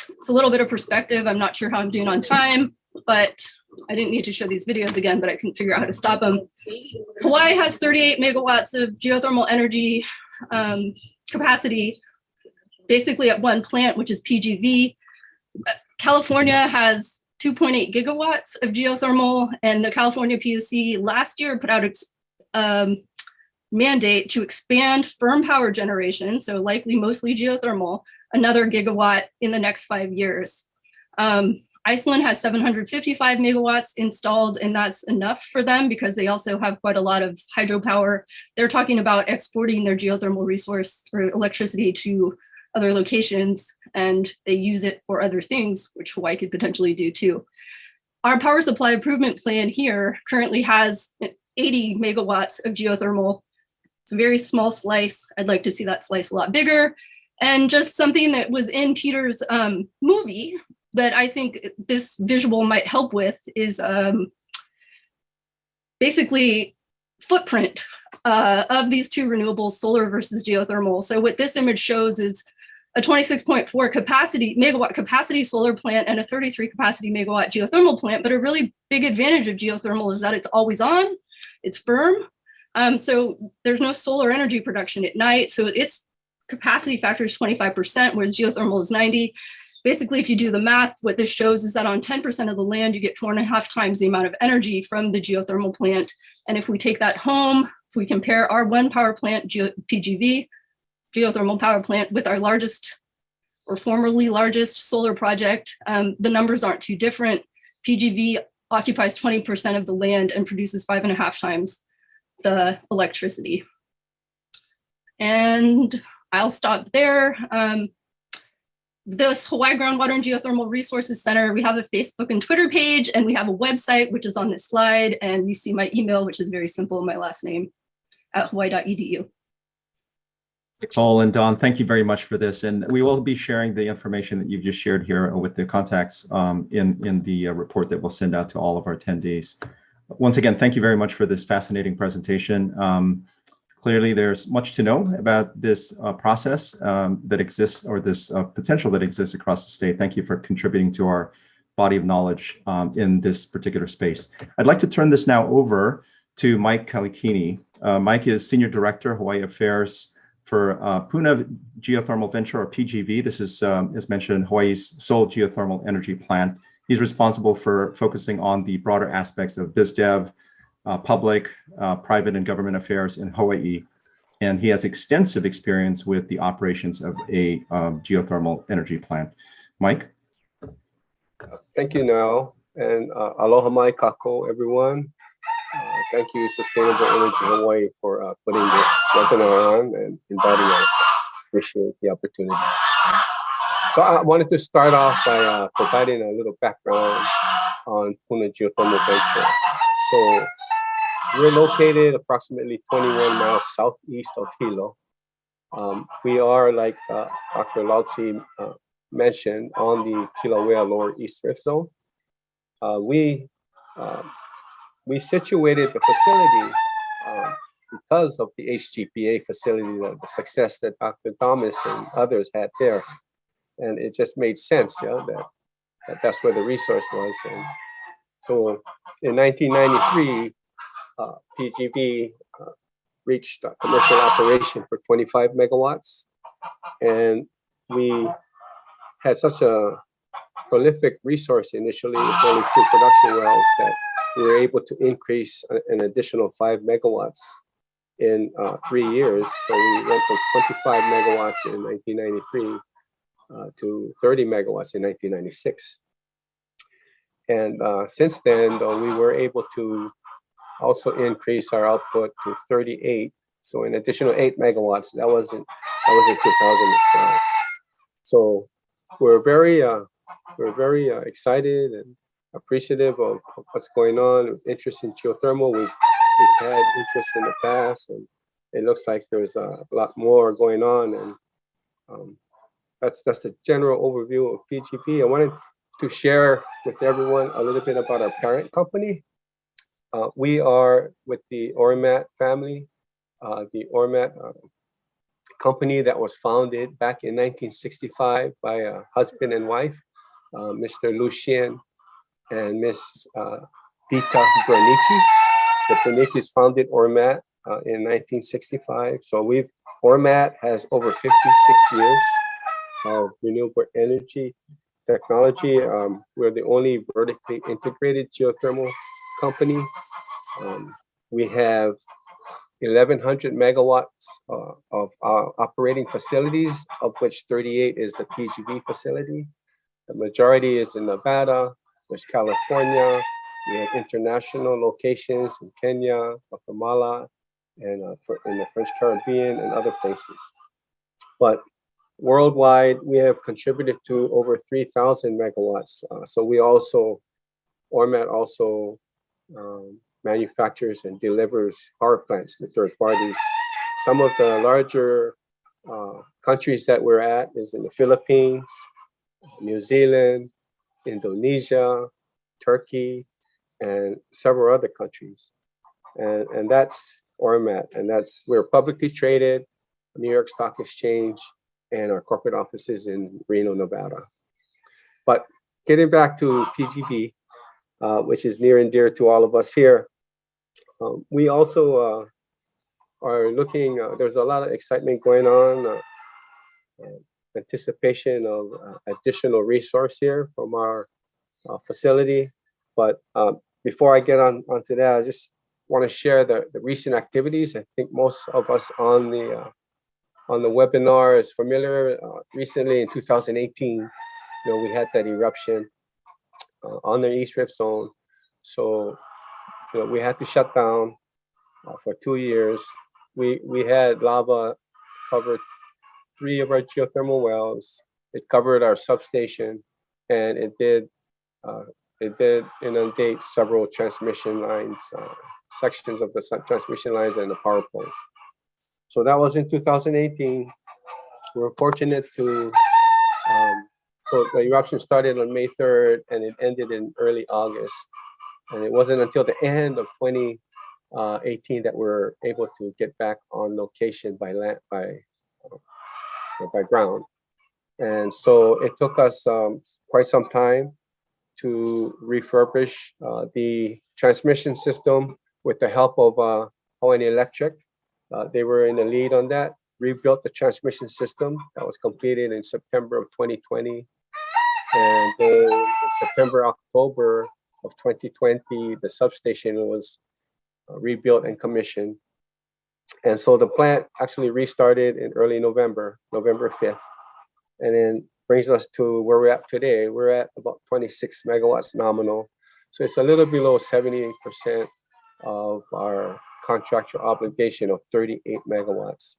It's a little bit of perspective. I'm not sure how I'm doing on time, but I didn't need to show these videos again, but I couldn't figure out how to stop them. Hawaii has 38 megawatts of geothermal energy capacity, basically at one plant, which is PGV. California has 2.8 gigawatts of geothermal, and the California PUC last year put out a mandate to expand firm power generation, so likely mostly geothermal, another gigawatt in the next 5 years. Iceland has 755 megawatts installed, and that's enough for them because they also have quite a lot of hydropower. They're talking about exporting their geothermal resource or electricity to other locations, and they use it for other things, which Hawaii could potentially do too. Our power supply improvement plan here currently has 80 megawatts of geothermal. It's a very small slice. I'd like to see that slice a lot bigger. And just something that was in Peter's movie that I think this visual might help with is basically footprint of these two renewables, solar versus geothermal. So what this image shows is a 26.4 megawatt capacity solar plant and a 33 capacity megawatt geothermal plant. But a really big advantage of geothermal is that it's always on, it's firm. So there's no solar energy production at night. So its capacity factor is 25%, whereas geothermal is 90. Basically, if you do the math, what this shows is that on 10% of the land, you get 4.5 times the amount of energy from the geothermal plant. And if we take that home, if we compare our one power plant, PGV, geothermal power plant, with our largest or formerly largest solar project, the numbers aren't too different. PGV occupies 20% of the land and produces 5.5 times the electricity. And I'll stop there. This Hawaii Groundwater and Geothermal Resources Center, we have a Facebook and Twitter page, and we have a website, which is on this slide. And you see my email, which is very simple, my last name, at hawaii.edu. Nicole and Don, thank you very much for this. And we will be sharing the information that you've just shared here with the contacts in the report that we'll send out to all of our attendees. Once again, thank you very much for this fascinating presentation. Clearly, there's much to know about this process that exists, or this potential that exists across the state. Thank you for contributing to our body of knowledge in this particular space. I'd like to turn this now over to Mike Kaleikini. Mike is Senior Director, Hawaii Affairs for Puna Geothermal Venture, or PGV. This is, as mentioned, Hawaii's sole geothermal energy plant. He's responsible for focusing on the broader aspects of BizDev, public, private, and government affairs in Hawaii. And he has extensive experience with the operations of a geothermal energy plant. Mike? Thank you, Noel. And aloha mai kako, everyone. Thank you, Sustainable Energy Hawaii, for putting this webinar on and inviting us. Appreciate the opportunity. So I wanted to start off by providing a little background on Puna Geothermal Venture. So we're located approximately 21 miles southeast of Hilo. We are, like Dr. Lautze mentioned, on the Kilauea Lower East Rift Zone. We situated the facility because of the HGPA facility, the success that Dr. Thomas and others had there. And it just made sense, that that's where the resource was. And so in 1993, PGV reached commercial operation for 25 megawatts. And we had such a prolific resource initially with only 2 production wells that we were able to increase an additional 5 megawatts in 3 years. So we went from 25 megawatts in 1993 to 30 megawatts in 1996. And since then, though, we were able to also increase our output to 38. So an additional 8 megawatts. That was in 2012. So we're very excited and appreciative of what's going on. Interest in geothermal. We've had interest in the past, and it looks like there's a lot more going on. And that's the general overview of PGV. I wanted to share with everyone a little bit about our parent company. We are with the Ormat family, the Ormat company that was founded back in 1965 by a husband and wife, Mr. Lucien and Miss Dita Bernicki. The Bernickis founded Ormat in 1965. So Ormat has over 56 years of renewable energy technology. We're the only vertically integrated geothermal company. We have 1,100 megawatts of operating facilities, of which 38 is the PGV facility. The majority is in Nevada, there's California. We have international locations in Kenya, Guatemala, and in the French Caribbean and other places. But worldwide, we have contributed to over 3,000 megawatts. So Ormat also manufactures and delivers power plants to third parties. Some of the larger countries that we're at is in the Philippines, New Zealand, Indonesia, Turkey, and several other countries. and that's Ormat, and we're publicly traded, New York Stock Exchange, and our corporate offices in Reno, Nevada. But getting back to PGV, which is near and dear to all of us here, we also are looking, there's a lot of excitement going on, anticipation of additional resource here from our facility. But before I get onto that, I just want to share the recent activities. I think most of us on the webinar is familiar. Recently in 2018, we had that eruption on the East Rift Zone. So we had to shut down for 2 years. We had lava cover 3 of our geothermal wells. It covered our substation, and it did inundate several transmission lines, sections of the transmission lines and the power poles. So that was in 2018. We were fortunate to, so the eruption started on May 3rd and it ended in early August. And it wasn't until the end of 2018 that we were able to get back on location by land, by ground. And so it took us quite some time to refurbish the transmission system with the help of Hawaiian Electric. They were in the lead on that, rebuilt the transmission system that was completed in September of 2020. And then in September, October of 2020, the substation was rebuilt and commissioned. And so the plant actually restarted in early November 5th. And then brings us to where we're at today. We're at about 26 megawatts nominal. So it's a little below 78% of our contractual obligation of 38 megawatts.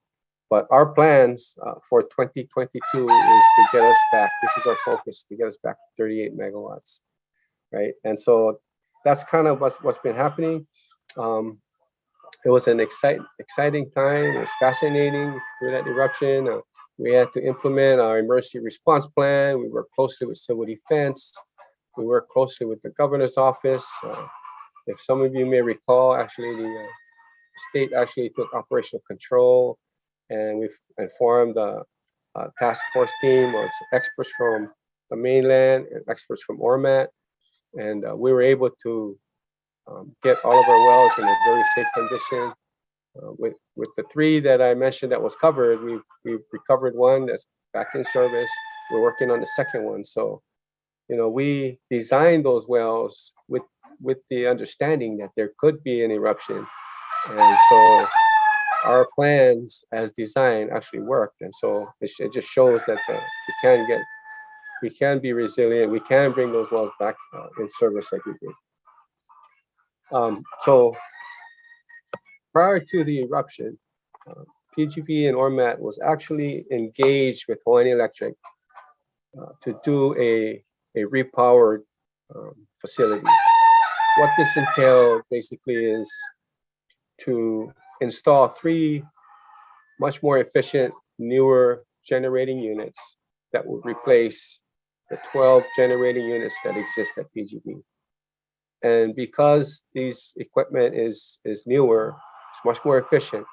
But our plans for 2022 is to get us back. This is our focus, to get us back to 38 megawatts, right? And so that's kind of what's been happening. It was an exciting time. It was fascinating through that eruption. We had to implement our emergency response plan. We worked closely with civil defense. We worked closely with the governor's office. If some of you may recall, actually the state actually took operational control, and we've informed the task force team of experts from the mainland and experts from Ormat. And we were able to get all of our wells in a very safe condition. With the 3 that I mentioned that was covered, we've recovered 1 that's back in service. We're working on the second one. So, we designed those wells with the understanding that there could be an eruption. And so our plans as designed actually worked. And so it just shows that we can be resilient. We can bring those wells back in service like we did. So prior to the eruption, PGV and Ormat was actually engaged with Hawaiian Electric to do a repowered facility. What this entailed basically is to install 3 much more efficient, newer generating units that would replace the 12 generating units that exist at PGV. And because these equipment is newer, it's much more efficient,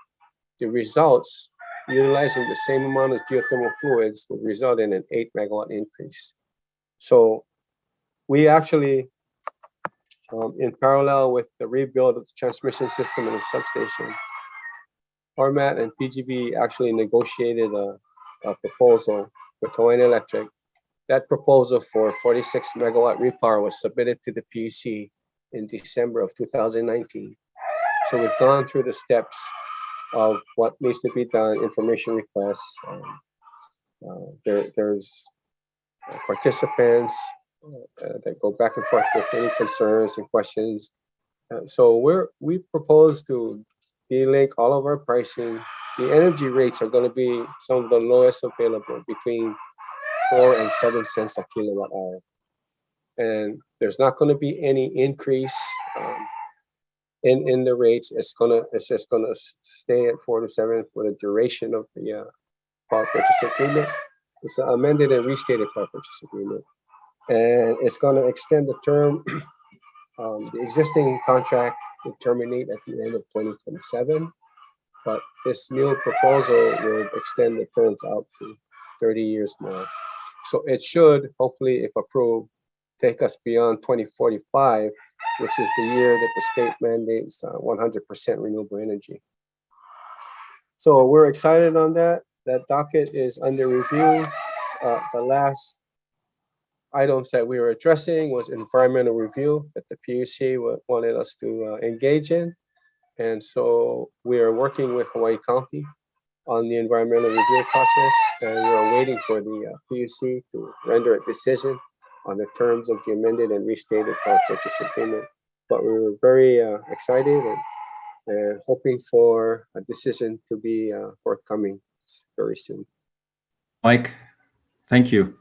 the results utilizing the same amount of geothermal fluids will result in an 8 megawatt increase. So we actually, in parallel with the rebuild of the transmission system and the substation, Ormat and PGV actually negotiated a proposal with Hawaiian Electric. That proposal for 46 megawatt repower was submitted to the PUC in December of 2019. So we've gone through the steps of what needs to be done, information requests. There's participants that go back and forth with any concerns and questions. So we propose to delink all of our pricing. The energy rates are going to be some of the lowest available, between 4 and 7 cents a kilowatt hour. And there's not going to be any increase in the rates. It's just gonna stay at 4 to 7 for the duration of the power purchase agreement. It's an amended and restated power purchase agreement, and it's going to extend the term The existing contract would terminate at the end of 2027, but this new proposal would extend the terms out to 30 years more. So it should, hopefully, if approved, take us beyond 2045, which is the year that the state mandates 100% renewable energy. So we're excited on that. That docket is under review. The last items that we were addressing was environmental review that the PUC wanted us to engage in. And so we are working with Hawaii County on the environmental review process, and we're waiting for the PUC to render a decision on the terms of the amended and restated power purchase agreement. But we were very excited and hoping for a decision to be forthcoming very soon. Mike, thank you.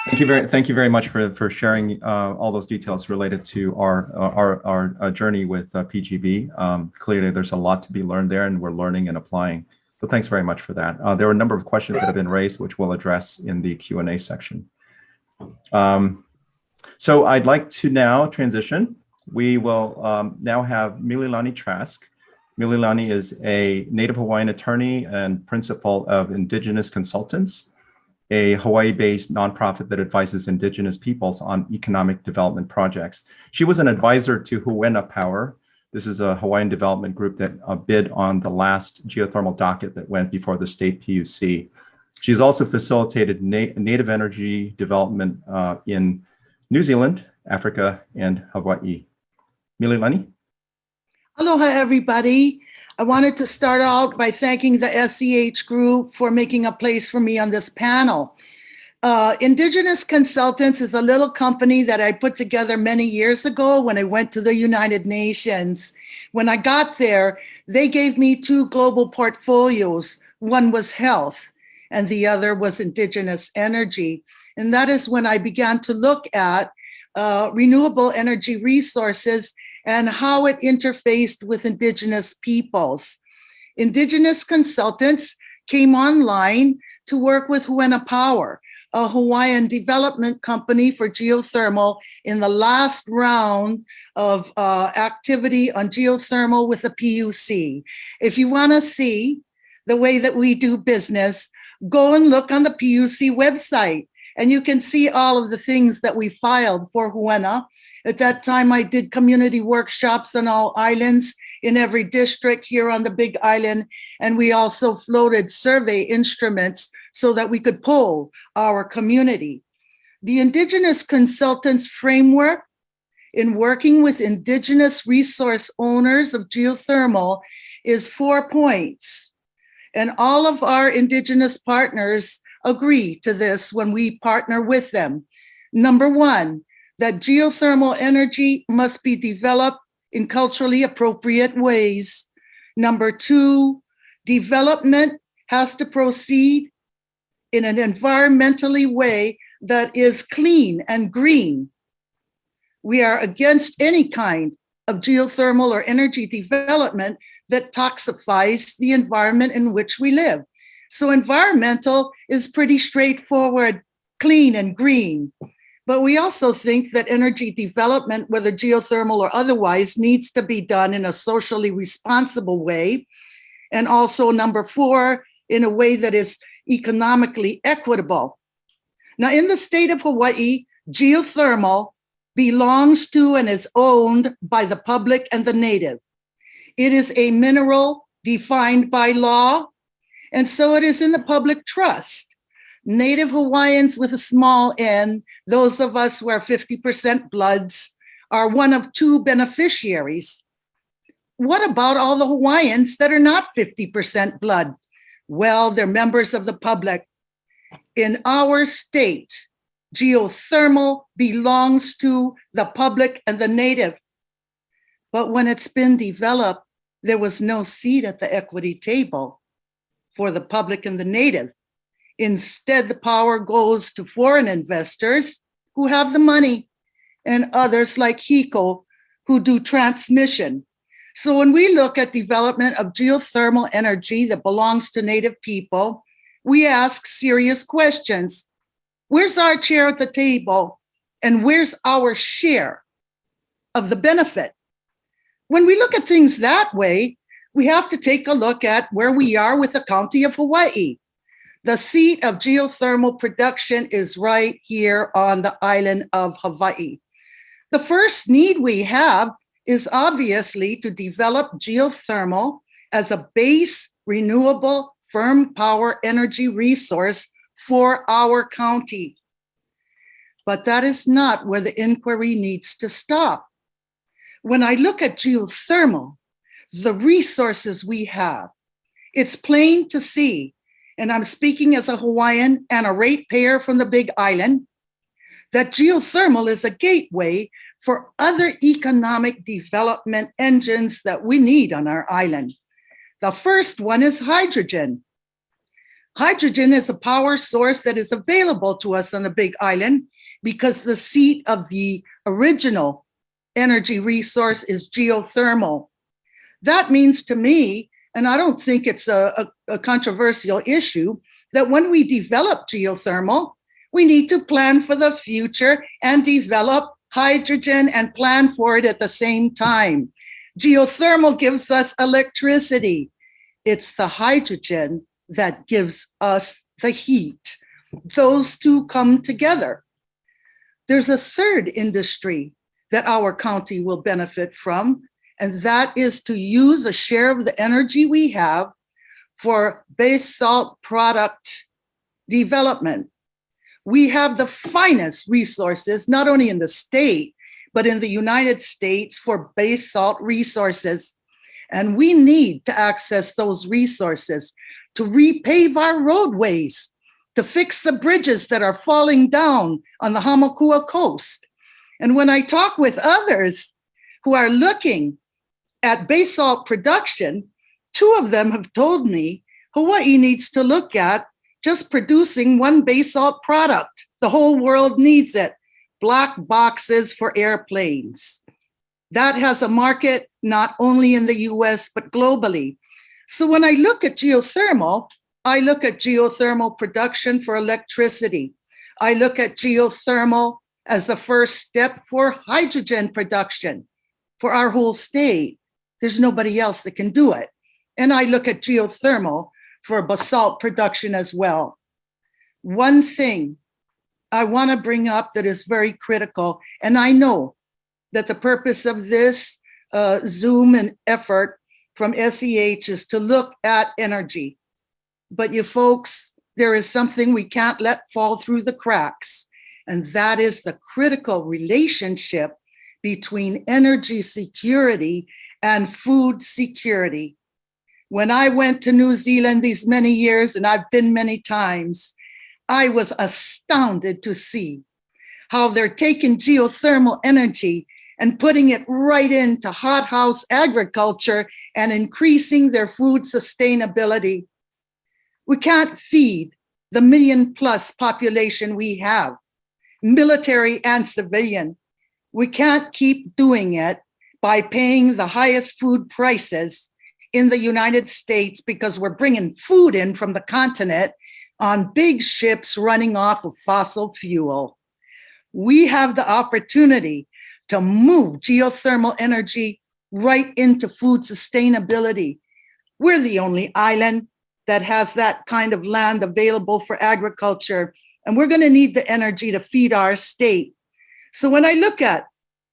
Thank you very much for sharing all those details related to our journey with PGV. Clearly, there's a lot to be learned there, and we're learning and applying. So thanks very much for that. There are a number of questions that have been raised, which we'll address in the Q&A section. So I'd like to now transition. We will now have Mililani Trask. Mililani is a Native Hawaiian attorney and principal of Indigenous Consultants, a Hawaii-based nonprofit that advises Indigenous peoples on economic development projects. She was an advisor to Hawaiian Power. This is a Hawaiian development group that bid on the last geothermal docket that went before the state PUC. She's also facilitated native energy development in New Zealand, Africa, and Hawaii. Mililani? Aloha, everybody. I wanted to start out by thanking the SEH group for making a place for me on this panel. Indigenous Consultants is a little company that I put together many years ago when I went to the United Nations. When I got there, they gave me 2 global portfolios. One was health, and the other was Indigenous energy. And that is when I began to look at renewable energy resources and how it interfaced with Indigenous peoples. Indigenous Consultants came online to work with Hawaiian Power, a Hawaiian development company for geothermal, in the last round of activity on geothermal with the PUC. If you want to see the way that we do business, go and look on the PUC website, and you can see all of the things that we filed for Hawaiian. At that time, I did community workshops on all islands in every district here on the Big Island, and we also floated survey instruments so that we could poll our community. The Indigenous Consultants framework in working with Indigenous resource owners of geothermal is 4 points, and all of our Indigenous partners agree to this when we partner with them. Number 1, that geothermal energy must be developed in culturally appropriate ways. Number 2, development has to proceed in an environmentally way that is clean and green. We are against any kind of geothermal or energy development that toxifies the environment in which we live. So environmental is pretty straightforward, clean and green. But we also think that energy development, whether geothermal or otherwise, needs to be done in a socially responsible way. And also number 4, in a way that is economically equitable. Now, in the state of Hawaii, geothermal belongs to and is owned by the public and the native. It is a mineral defined by law, and so it is in the public trust. Native Hawaiians with a small n, those of us who are 50% bloods, are one of 2 beneficiaries. What about all the Hawaiians that are not 50% blood? Well, they're members of the public. In our state, geothermal belongs to the public and the native. But when it's been developed, there was no seat at the equity table for the public and the native. Instead, the power goes to foreign investors who have the money and others like HECO who do transmission. So when we look at development of geothermal energy that belongs to native people, we ask serious questions. Where's our chair at the table? And where's our share? of the benefit. When we look at things that way, we have to take a look at where we are with the county of Hawaii. The seat of geothermal production is right here on the island of Hawaii. The first need we have is obviously to develop geothermal as a base renewable firm power energy resource for our county. But that is not where the inquiry needs to stop. When I look at geothermal, the resources we have, it's plain to see, and I'm speaking as a Hawaiian and a ratepayer from the Big Island, that geothermal is a gateway for other economic development engines that we need on our island. The first one is hydrogen. Hydrogen is a power source that is available to us on the Big Island because the seat of the original energy resource is geothermal. That means to me, and I don't think it's a controversial issue, that when we develop geothermal, we need to plan for the future and develop hydrogen and plan for it at the same time. Geothermal gives us electricity. It's the hydrogen that gives us the heat. Those two come together. There's a third industry that our county will benefit from, and that is to use a share of the energy we have for base salt product development. We have the finest resources, not only in the state, but in the United States for base salt resources. And we need to access those resources to repave our roadways, to fix the bridges that are falling down on the Hamakua coast. And when I talk with others who are looking at base salt production, two of them have told me Hawaii needs to look at just producing one base salt product. The whole world needs it. Black boxes for airplanes. That has a market not only in the US, but globally. So when I look at geothermal, I look at geothermal production for electricity. I look at geothermal as the first step for hydrogen production for our whole state. There's nobody else that can do it. And I look at geothermal for basalt production as well. One thing I want to bring up that is very critical, and I know that the purpose of this Zoom and effort from SEH is to look at energy. But you folks, there is something we can't let fall through the cracks, and that is the critical relationship between energy security and food security. When I went to New Zealand these many years, and I've been many times, I was astounded to see how they're taking geothermal energy and putting it right into hothouse agriculture and increasing their food sustainability. We can't feed the 1 million+ population we have, military and civilian. We can't keep doing it by paying the highest food prices in the United States because we're bringing food in from the continent on big ships running off of fossil fuel. We have the opportunity to move geothermal energy right into food sustainability. We're the only island that has that kind of land available for agriculture, and we're going to need the energy to feed our state. So when I look at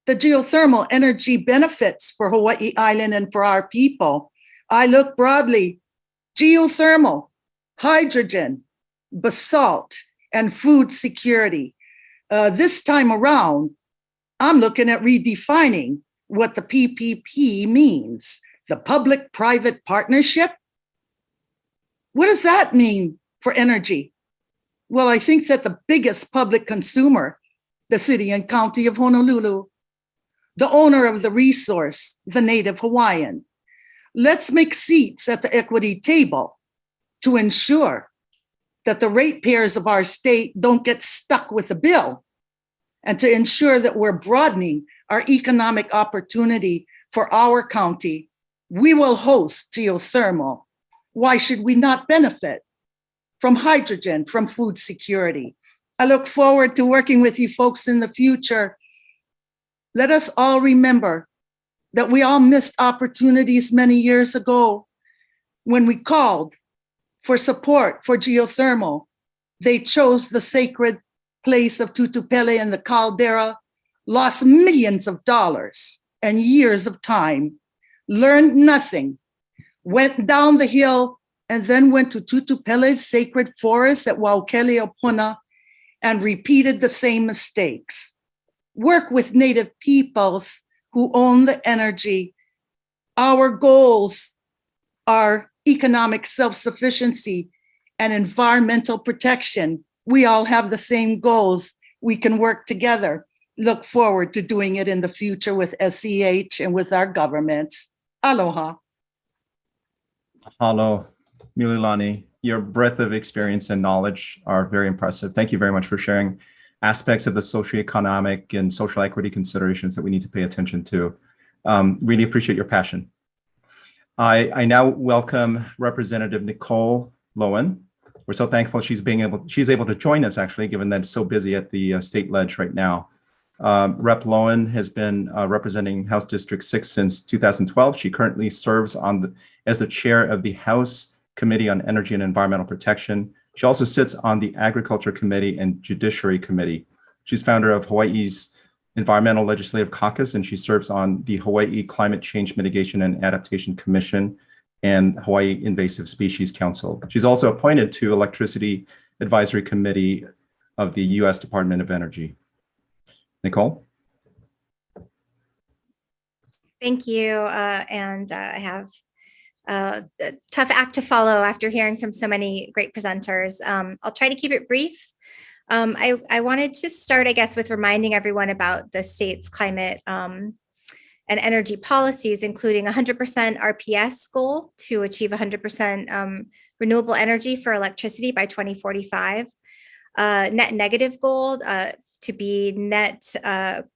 the geothermal energy benefits for Hawaii Island and for our people, I look broadly: geothermal, hydrogen, basalt, and food security. This time around, I'm looking at redefining what the PPP means, the public-private partnership. What does that mean for energy? Well, I think that the biggest public consumer, the city and county of Honolulu, the owner of the resource, the native Hawaiian. Let's make seats at the equity table to ensure that the ratepayers of our state don't get stuck with the bill, and to ensure that we're broadening our economic opportunity for our county. We will host geothermal. Why should we not benefit from hydrogen, from food security? I look forward to working with you folks in the future. Let us all remember that we all missed opportunities many years ago when we called for support for geothermal. They chose the sacred place of Tutupele and the caldera, lost millions of dollars and years of time, learned nothing, went down the hill, and then went to Tutupele's sacred forest at Waukele, Puna, and repeated the same mistakes. Work with Native peoples who own the energy. Our goals are economic self-sufficiency and environmental protection. We all have the same goals. We can work together. Look forward to doing it in the future with SEH and with our governments. Aloha. Mahalo, Mililani. Your breadth of experience and knowledge are very impressive. Thank you very much for sharing aspects of the socioeconomic and social equity considerations that we need to pay attention to. Really appreciate your passion. I now welcome Representative Nicole Lowen. We're so thankful she's able to join us, actually, given that it's so busy at the state ledge right now. Rep Lowen has been representing House District 6 since 2012. She currently serves as the chair of the House Committee on Energy and Environmental Protection. She also sits on the Agriculture Committee and Judiciary Committee. She's founder of Hawaii's Environmental Legislative Caucus, and she serves on the Hawaii Climate Change Mitigation and Adaptation Commission and Hawaii Invasive Species Council. She's also appointed to Electricity Advisory Committee of the U.S. Department of Energy. Nicole? Thank you. And I have a tough act to follow after hearing from so many great presenters. I'll try to keep it brief. I wanted to start, I guess, with reminding everyone about the state's climate and energy policies, including 100% RPS goal to achieve 100% renewable energy for electricity by 2045, net negative goal to be net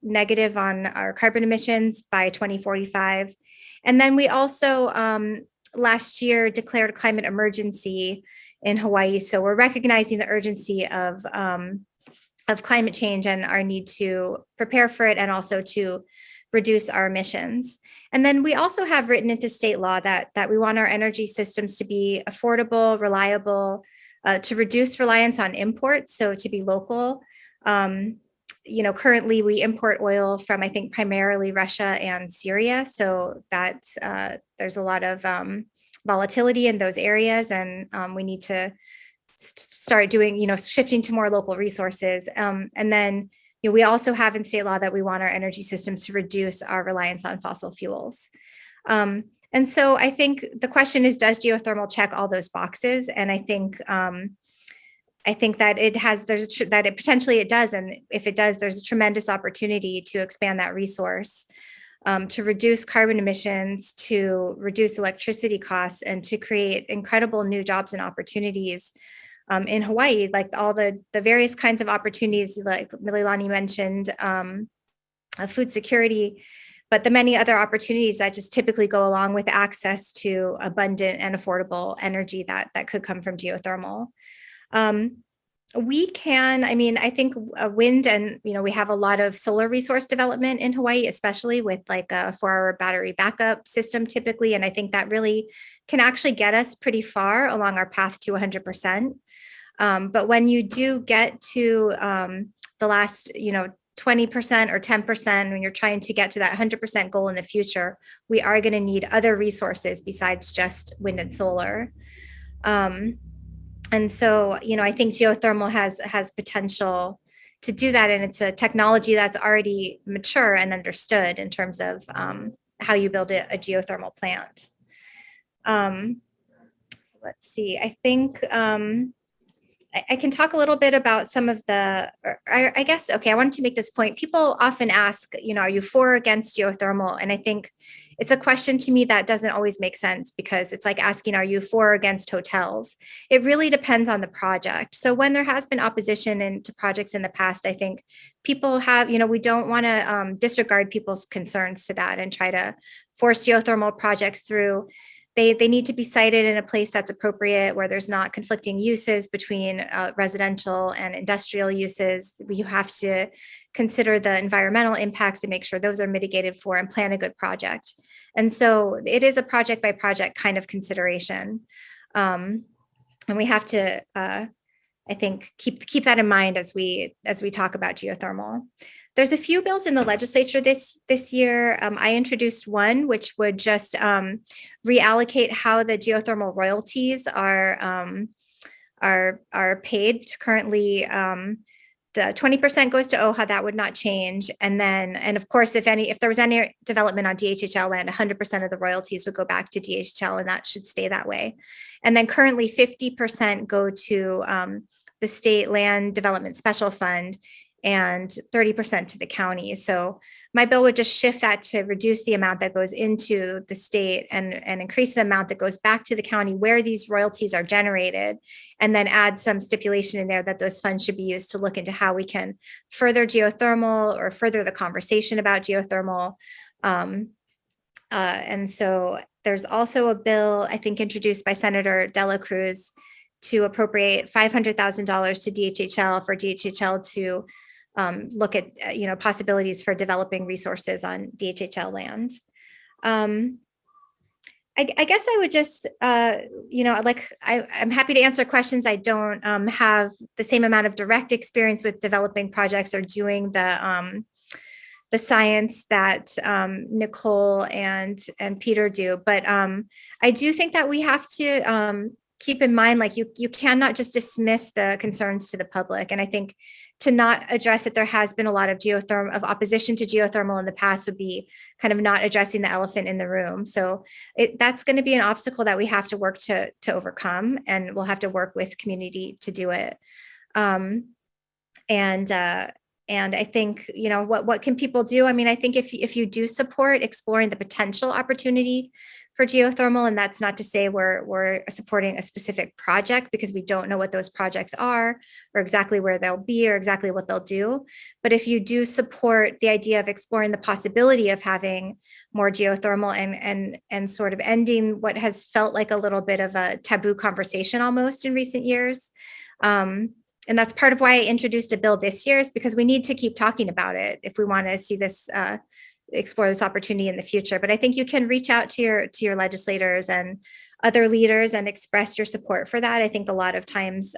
negative on our carbon emissions by 2045. And then we also last year declared a climate emergency in Hawaii. So we're recognizing the urgency of climate change and our need to prepare for it and also to reduce our emissions. And then we also have written into state law that we want our energy systems to be affordable, reliable, to reduce reliance on imports, so to be local. Currently we import oil from, I think, primarily Russia and Syria. So that's there's a lot of volatility in those areas, and we need to start doing, shifting to more local resources. And then we also have in state law that we want our energy systems to reduce our reliance on fossil fuels. And so I think the question is, does geothermal check all those boxes? And I think that it potentially it does. And if it does, there's a tremendous opportunity to expand that resource, to reduce carbon emissions, to reduce electricity costs, and to create incredible new jobs and opportunities in Hawaii, like all the various kinds of opportunities, like Mililani mentioned, food security, but the many other opportunities that just typically go along with access to abundant and affordable energy that could come from geothermal. I think wind and, we have a lot of solar resource development in Hawaii, especially with like a 4-hour battery backup system typically. And I think that really can actually get us pretty far along our path to 100%. But when you do get to the last, 20% or 10%, when you're trying to get to that 100% goal in the future, we are going to need other resources besides just wind and solar. And so, I think geothermal has potential to do that. And it's a technology that's already mature and understood in terms of how you build a geothermal plant. Let's see, I think I can talk a little bit about some of I wanted to make this point. People often ask, are you for or against geothermal? And I think it's a question to me that doesn't always make sense, because it's like asking, are you for or against hotels? It really depends on the project. So when there has been opposition to projects in the past, I think people have, we don't want to disregard people's concerns to that and try to force geothermal projects through. they need to be sited in a place that's appropriate, where there's not conflicting uses between residential and industrial uses. You have to consider the environmental impacts and make sure those are mitigated for, and plan a good project. And so it is a project by project kind of consideration. And we have to, I think, keep that in mind as we talk about geothermal. There's a few bills in the legislature this year. I introduced one which would just reallocate how the geothermal royalties are paid. Currently, the 20% goes to OHA. That would not change. And then, and of course, if there was any development on DHHL land, 100% of the royalties would go back to DHHL, and that should stay that way. And then currently 50% go to the State Land Development Special Fund, and 30% to the county. So my bill would just shift that to reduce the amount that goes into the state and increase the amount that goes back to the county where these royalties are generated, and then add some stipulation in there that those funds should be used to look into how we can further geothermal or further the conversation about geothermal. And so there's also a bill, I think, introduced by Senator Dela Cruz to appropriate $500,000 to DHHL for DHHL to look at possibilities for developing resources on DHHL land. I guess I would just I'm happy to answer questions. I don't have the same amount of direct experience with developing projects or doing the science that Nicole and Peter do, but I do think that we have to keep in mind, like, you cannot just dismiss the concerns to the public. And I think to not address it, there has been a lot of opposition to geothermal in the past, would be kind of not addressing the elephant in the room. So that's going to be an obstacle that we have to work to overcome, and we'll have to work with community to do it. And I think, what can people do? I mean, I think if you do support exploring the potential opportunity for geothermal, and that's not to say we're supporting a specific project, because we don't know what those projects are or exactly where they'll be or exactly what they'll do. But if you do support the idea of exploring the possibility of having more geothermal and sort of ending what has felt like a little bit of a taboo conversation almost in recent years, and that's part of why I introduced a bill this year, is because we need to keep talking about it if we want to see this explore this opportunity in the future. But I think you can reach out to your legislators and other leaders and express your support for that. I think a lot of times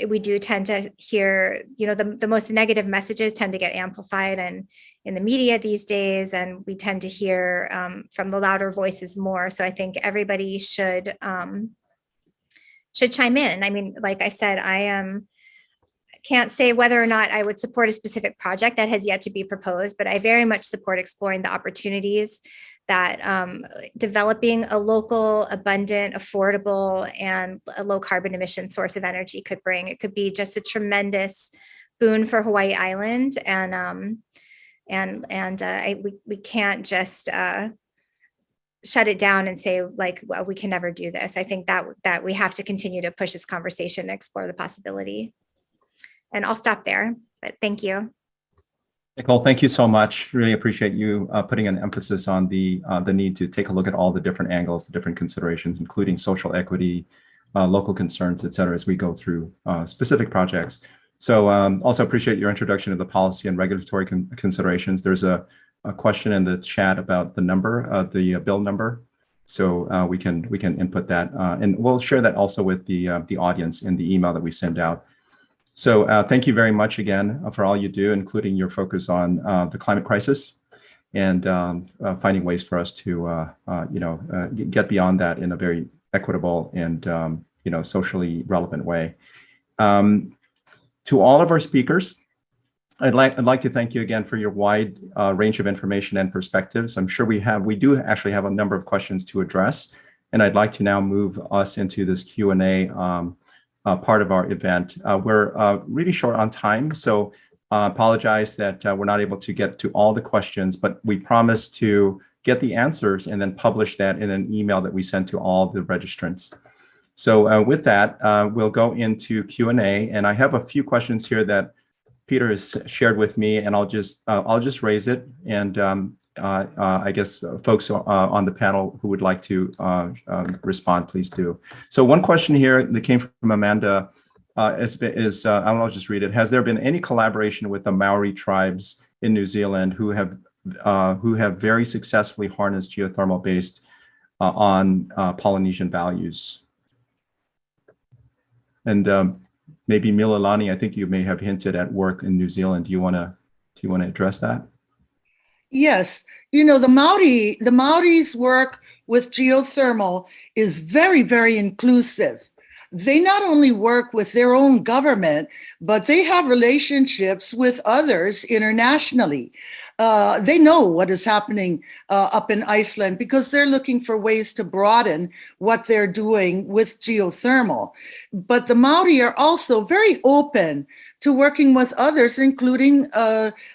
we do tend to hear, the most negative messages tend to get amplified and in the media these days, and we tend to hear from the louder voices more. So I think everybody should chime in. I mean, like I said, can't say whether or not I would support a specific project that has yet to be proposed, but I very much support exploring the opportunities that developing a local, abundant, affordable, and a low carbon emission source of energy could bring. It could be just a tremendous boon for Hawaii Island, and we can't just shut it down and say, like, well, we can never do this. I think that we have to continue to push this conversation and explore the possibility. And I'll stop there, but thank you. Nicole, thank you so much. Really appreciate you putting an emphasis on the need to take a look at all the different angles, the different considerations, including social equity, local concerns, et cetera, as we go through specific projects. So also appreciate your introduction of the policy and regulatory considerations. There's a question in the chat about the number, the bill number. So we can input that, and we'll share that also with the audience in the email that we send out. So thank you very much again for all you do, including your focus on the climate crisis and finding ways for us to get beyond that in a very equitable and socially relevant way. To all of our speakers, I'd like to thank you again for your wide range of information and perspectives. I'm sure we do actually have a number of questions to address, and I'd like to now move us into this Q&A part of our event. We're really short on time, so apologize that we're not able to get to all the questions, but we promise to get the answers and then publish that in an email that we send to all the registrants. So with that, we'll go into Q&A, and I have a few questions here that Peter has shared with me, and I'll just raise it, and I guess folks on the panel who would like to respond, please do. So one question here that came from Amanda I'll just read it. Has there been any collaboration with the Maori tribes in New Zealand who have very successfully harnessed geothermal based on Polynesian values? And maybe Mililani, I think you may have hinted at work in New Zealand. Do you want to address that? Yes, the Maoris work with geothermal is very, very inclusive. They not only work with their own government, but they have relationships with others internationally. They know what is happening up in Iceland because they're looking for ways to broaden what they're doing with geothermal. But the Maori are also very open to working with others, including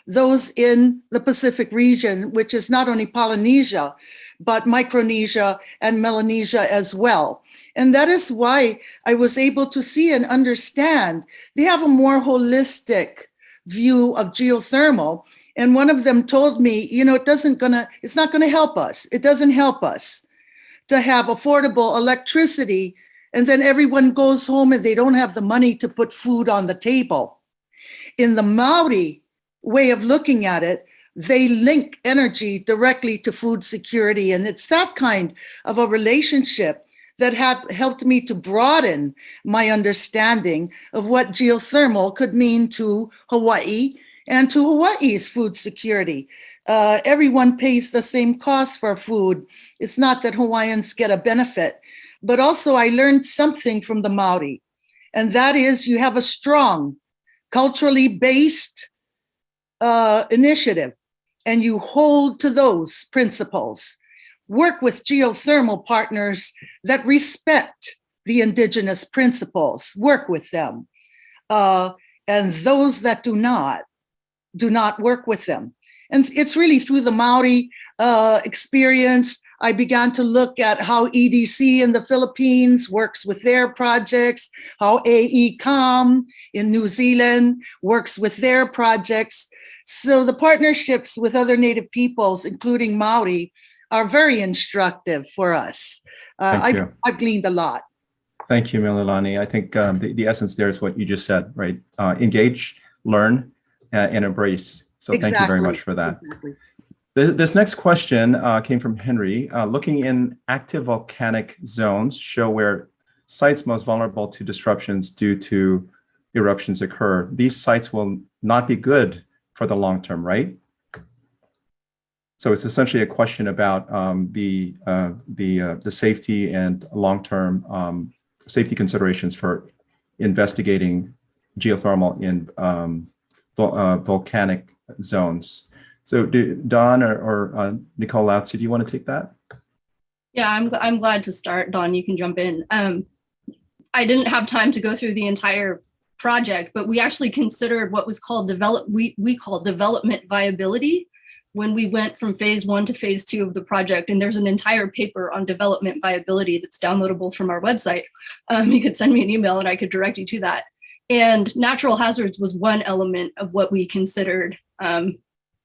those in the Pacific region, which is not only Polynesia, but Micronesia and Melanesia as well. And that is why I was able to see and understand they have a more holistic view of geothermal. And one of them told me, it's not gonna help us. It doesn't help us to have affordable electricity, and then everyone goes home and they don't have the money to put food on the table. In the Maori way of looking at it, they link energy directly to food security. And it's that kind of a relationship that helped me to broaden my understanding of what geothermal could mean to Hawaii and to Hawaii's food security. Everyone pays the same cost for food. It's not that Hawaiians get a benefit, but also I learned something from the Maori, and that is you have a strong, culturally based initiative, and you hold to those principles. Work with geothermal partners that respect the indigenous principles, work with them. And those that do not work with them. And it's really through the Maori experience, I began to look at how EDC in the Philippines works with their projects, how AECOM in New Zealand works with their projects. So the partnerships with other Native peoples, including Maori, are very instructive for us. I've gleaned a lot. Thank you, Mililani. I think the essence there is what you just said, right? Engage, learn, and embrace. So Thank you very much for that. Exactly. This next question came from Henry. Looking in active volcanic zones show where sites most vulnerable to disruptions due to eruptions occur. These sites will not be good for the long term, right? So it's essentially a question about the safety and long-term safety considerations for investigating geothermal in volcanic zones. So Don or Nicole Lautze, do you want to take that? Yeah, I'm glad to start. Don, you can jump in. I didn't have time to go through the entire project, but we actually considered what was called we call development viability when we went from phase 1 to phase 2 of the project. And there's an entire paper on development viability that's downloadable from our website. You could send me an email and I could direct you to that. And natural hazards was one element of what we considered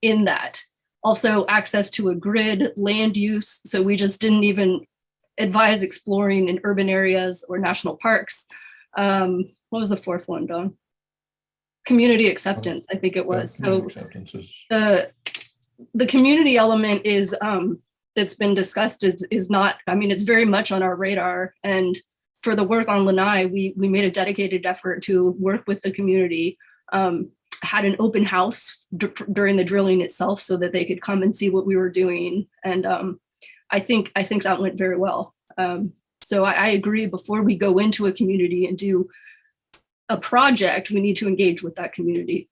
in that. Also access to a grid, land use. So we just didn't even advise exploring in urban areas or national parks. What was the fourth one, Don? Community acceptance, I think it was. So the community element is that's been discussed is not, I mean, it's very much on our radar. And for the work on Lanai, we made a dedicated effort to work with the community, had an open house during the drilling itself so that they could come and see what we were doing. And I think that went very well. So I agree, before we go into a community and do a project, we need to engage with that community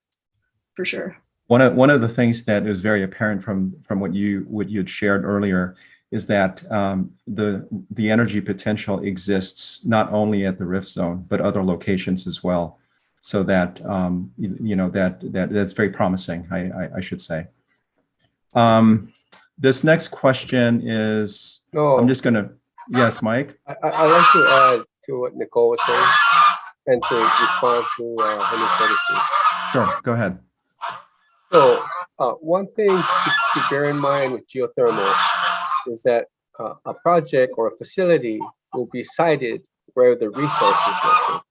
for sure. One of the things that is very apparent from what you had shared earlier is that the energy potential exists not only at the rift zone but other locations as well. So that that's very promising, I should say. This next question is, I'm just gonna, yes, Mike. I'd like to add to what Nicole was saying and to respond to Henry's criticism. Sure, go ahead. So one thing to bear in mind with geothermal is that a project or a facility will be sited where the resource is located.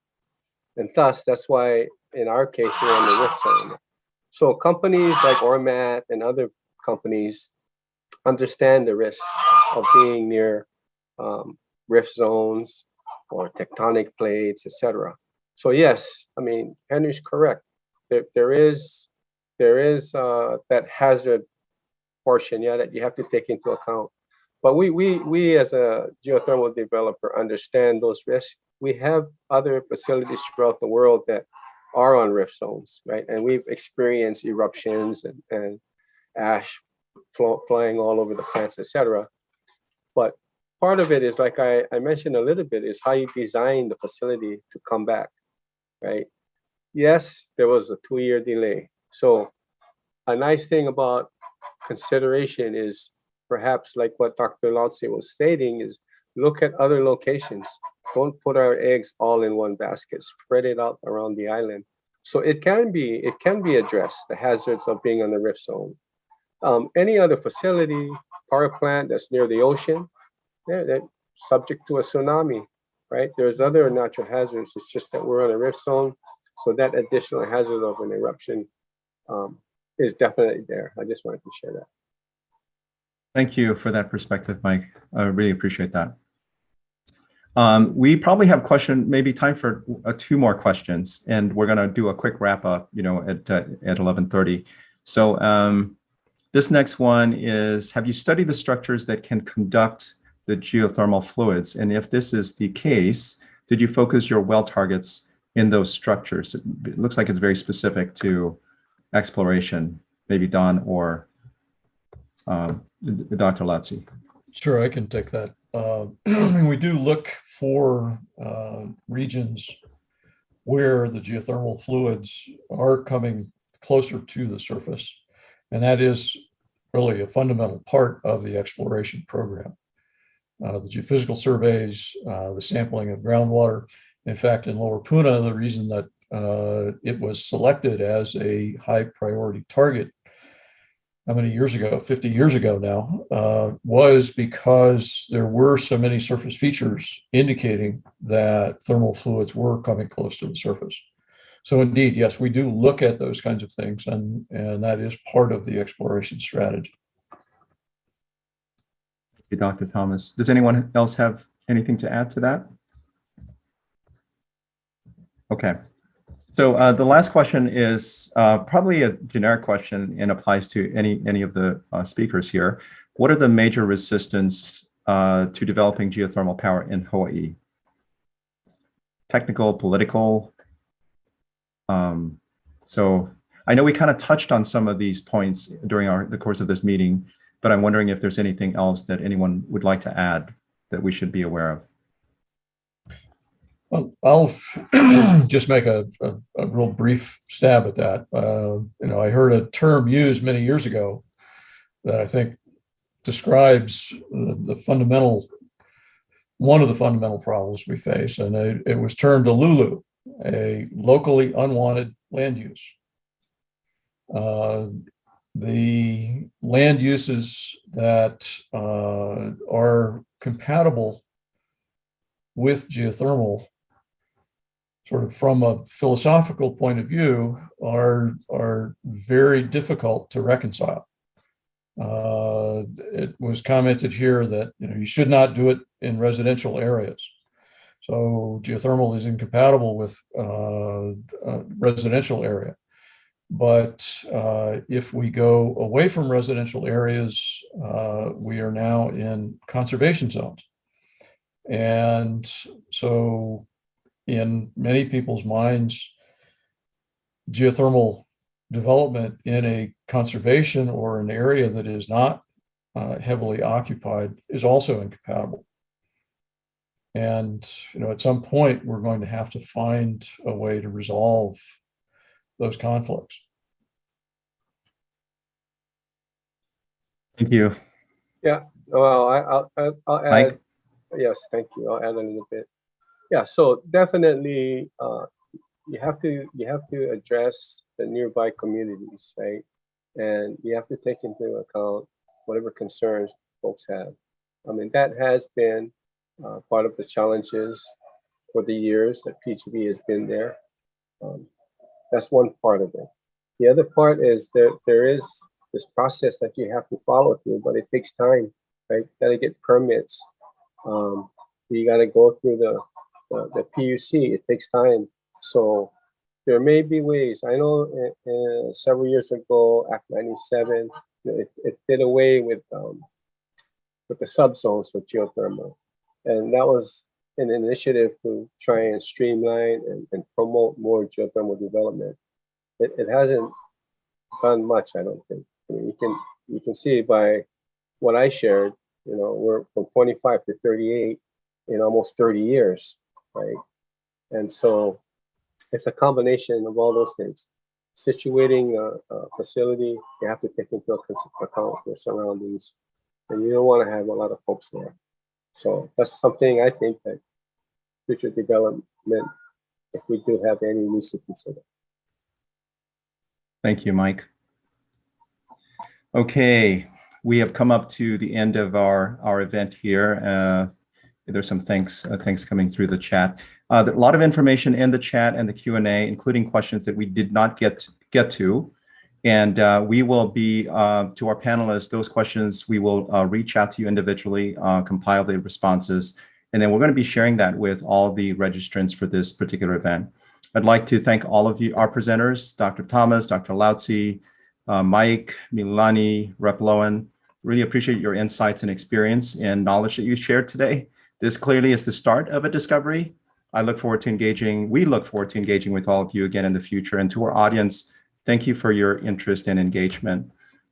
And thus, that's why in our case, we're on the rift zone. So companies like Ormat and other companies understand the risks of being near rift zones or tectonic plates, etc. So yes, I mean, Henry's correct. There is that hazard portion, yeah, that you have to take into account. But we as a geothermal developer understand those risks. We have other facilities throughout the world that are on rift zones, right? And we've experienced eruptions and ash flying all over the plants, etc. But part of it is, like I mentioned a little bit, is how you design the facility to come back, right? Yes, there was a 2-year delay. So a nice thing about consideration is perhaps like what Dr. Lautze was stating is look at other locations. Don't put our eggs all in one basket, spread it out around the island. So it can be addressed, the hazards of being on the rift zone. Any other facility, power plant that's near the ocean, they're subject to a tsunami, right? There's other natural hazards. It's just that we're on a rift zone. So that additional hazard of an eruption is definitely there. I just wanted to share that. Thank you for that perspective, Mike. I really appreciate that. We probably have maybe time for 2 more questions, and we're going to do a quick wrap up, at 11:30. So this next one is: have you studied the structures that can conduct the geothermal fluids? And if this is the case, did you focus your well targets in those structures? It looks like it's very specific to exploration. Maybe Don or Dr. Lautze. Sure, I can take that. We do look for regions where the geothermal fluids are coming closer to the surface. And that is really a fundamental part of the exploration program. The geophysical surveys, the sampling of groundwater. In fact, in Lower Puna, the reason that it was selected as a high priority target, how many years ago, 50 years ago now, was because there were so many surface features indicating that thermal fluids were coming close to the surface. So indeed, yes, we do look at those kinds of things, and that is part of the exploration strategy. Thank you, Dr. Thomas. Does anyone else have anything to add to that? Okay. So the last question is probably a generic question and applies to any of the speakers here. What are the major resistance to developing geothermal power in Hawaii? Technical, political? So I know we kind of touched on some of these points during the course of this meeting, but I'm wondering if there's anything else that anyone would like to add that we should be aware of. Well, I'll just make a real brief stab at that. I heard a term used many years ago that I think describes one of the fundamental problems we face, and it was termed a LULU, a locally unwanted land use. The land uses that are compatible with geothermal, sort of from a philosophical point of view, are very difficult to reconcile. It was commented here that you should not do it in residential areas. So geothermal is incompatible with residential area. But if we go away from residential areas, we are now in conservation zones. And so in many people's minds, geothermal development in a conservation or an area that is not heavily occupied is also incompatible. And at some point, we're going to have to find a way to resolve those conflicts. Thank you. Yeah, well, I'll add. Mike? Yes, thank you. I'll add a little bit. Yeah, so definitely you have to address the nearby communities, right? And you have to take into account whatever concerns folks have. I mean, that has been part of the challenges for the years that PGB has been there. That's one part of it. The other part is there is this process that you have to follow through, but it takes time, right? You got to get permits. You got to go through the PUC. It takes time. So there may be ways. I know several years ago, Act 97, it did away with the subzones for geothermal, and that was an initiative to try and streamline and promote more geothermal development. It hasn't done much, I don't think. I mean, you can see by what I shared. You know, we're from 25 to 38 in almost 30 years, right? And so it's a combination of all those things. Situating a facility, you have to take into account your surroundings, and you don't want to have a lot of folks there. So that's something I think that future development, if we do have any, needs to consider. Thank you, Mike. Okay, we have come up to the end of our event here. There's some thanks coming through the chat. A lot of information in the chat and the Q&A, including questions that we did not get to. And we will be, to our panelists, those questions, we will reach out to you individually, compile the responses, and then we're going to be sharing that with all the registrants for this particular event. I'd like to thank all of you, our presenters, Dr. Thomas, Dr. Lautze, Mike, Mililani, Rep. Lowen. Really appreciate your insights and experience and knowledge that you shared today. This clearly is the start of a discovery. We look forward to engaging with all of you again in the future. And to our audience, thank you for your interest and engagement.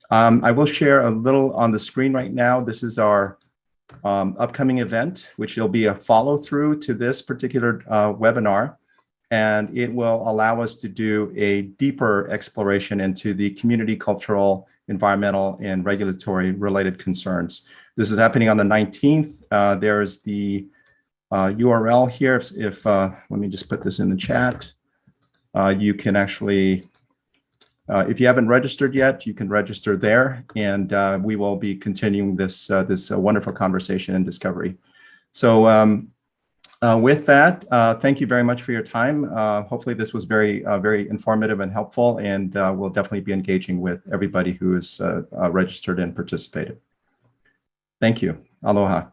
I will share a little on the screen right now. This is our upcoming event, which will be a follow through to this particular webinar. And it will allow us to do a deeper exploration into the community, cultural, environmental, and regulatory related concerns. This is happening on the 19th. There's the URL here. Let me just put this in the chat. You can actually, if you haven't registered yet, you can register there, and we will be continuing this wonderful conversation and discovery. So with that, thank you very much for your time. Hopefully this was very informative and helpful, and we'll definitely be engaging with everybody who is registered and participated. Thank you. Aloha.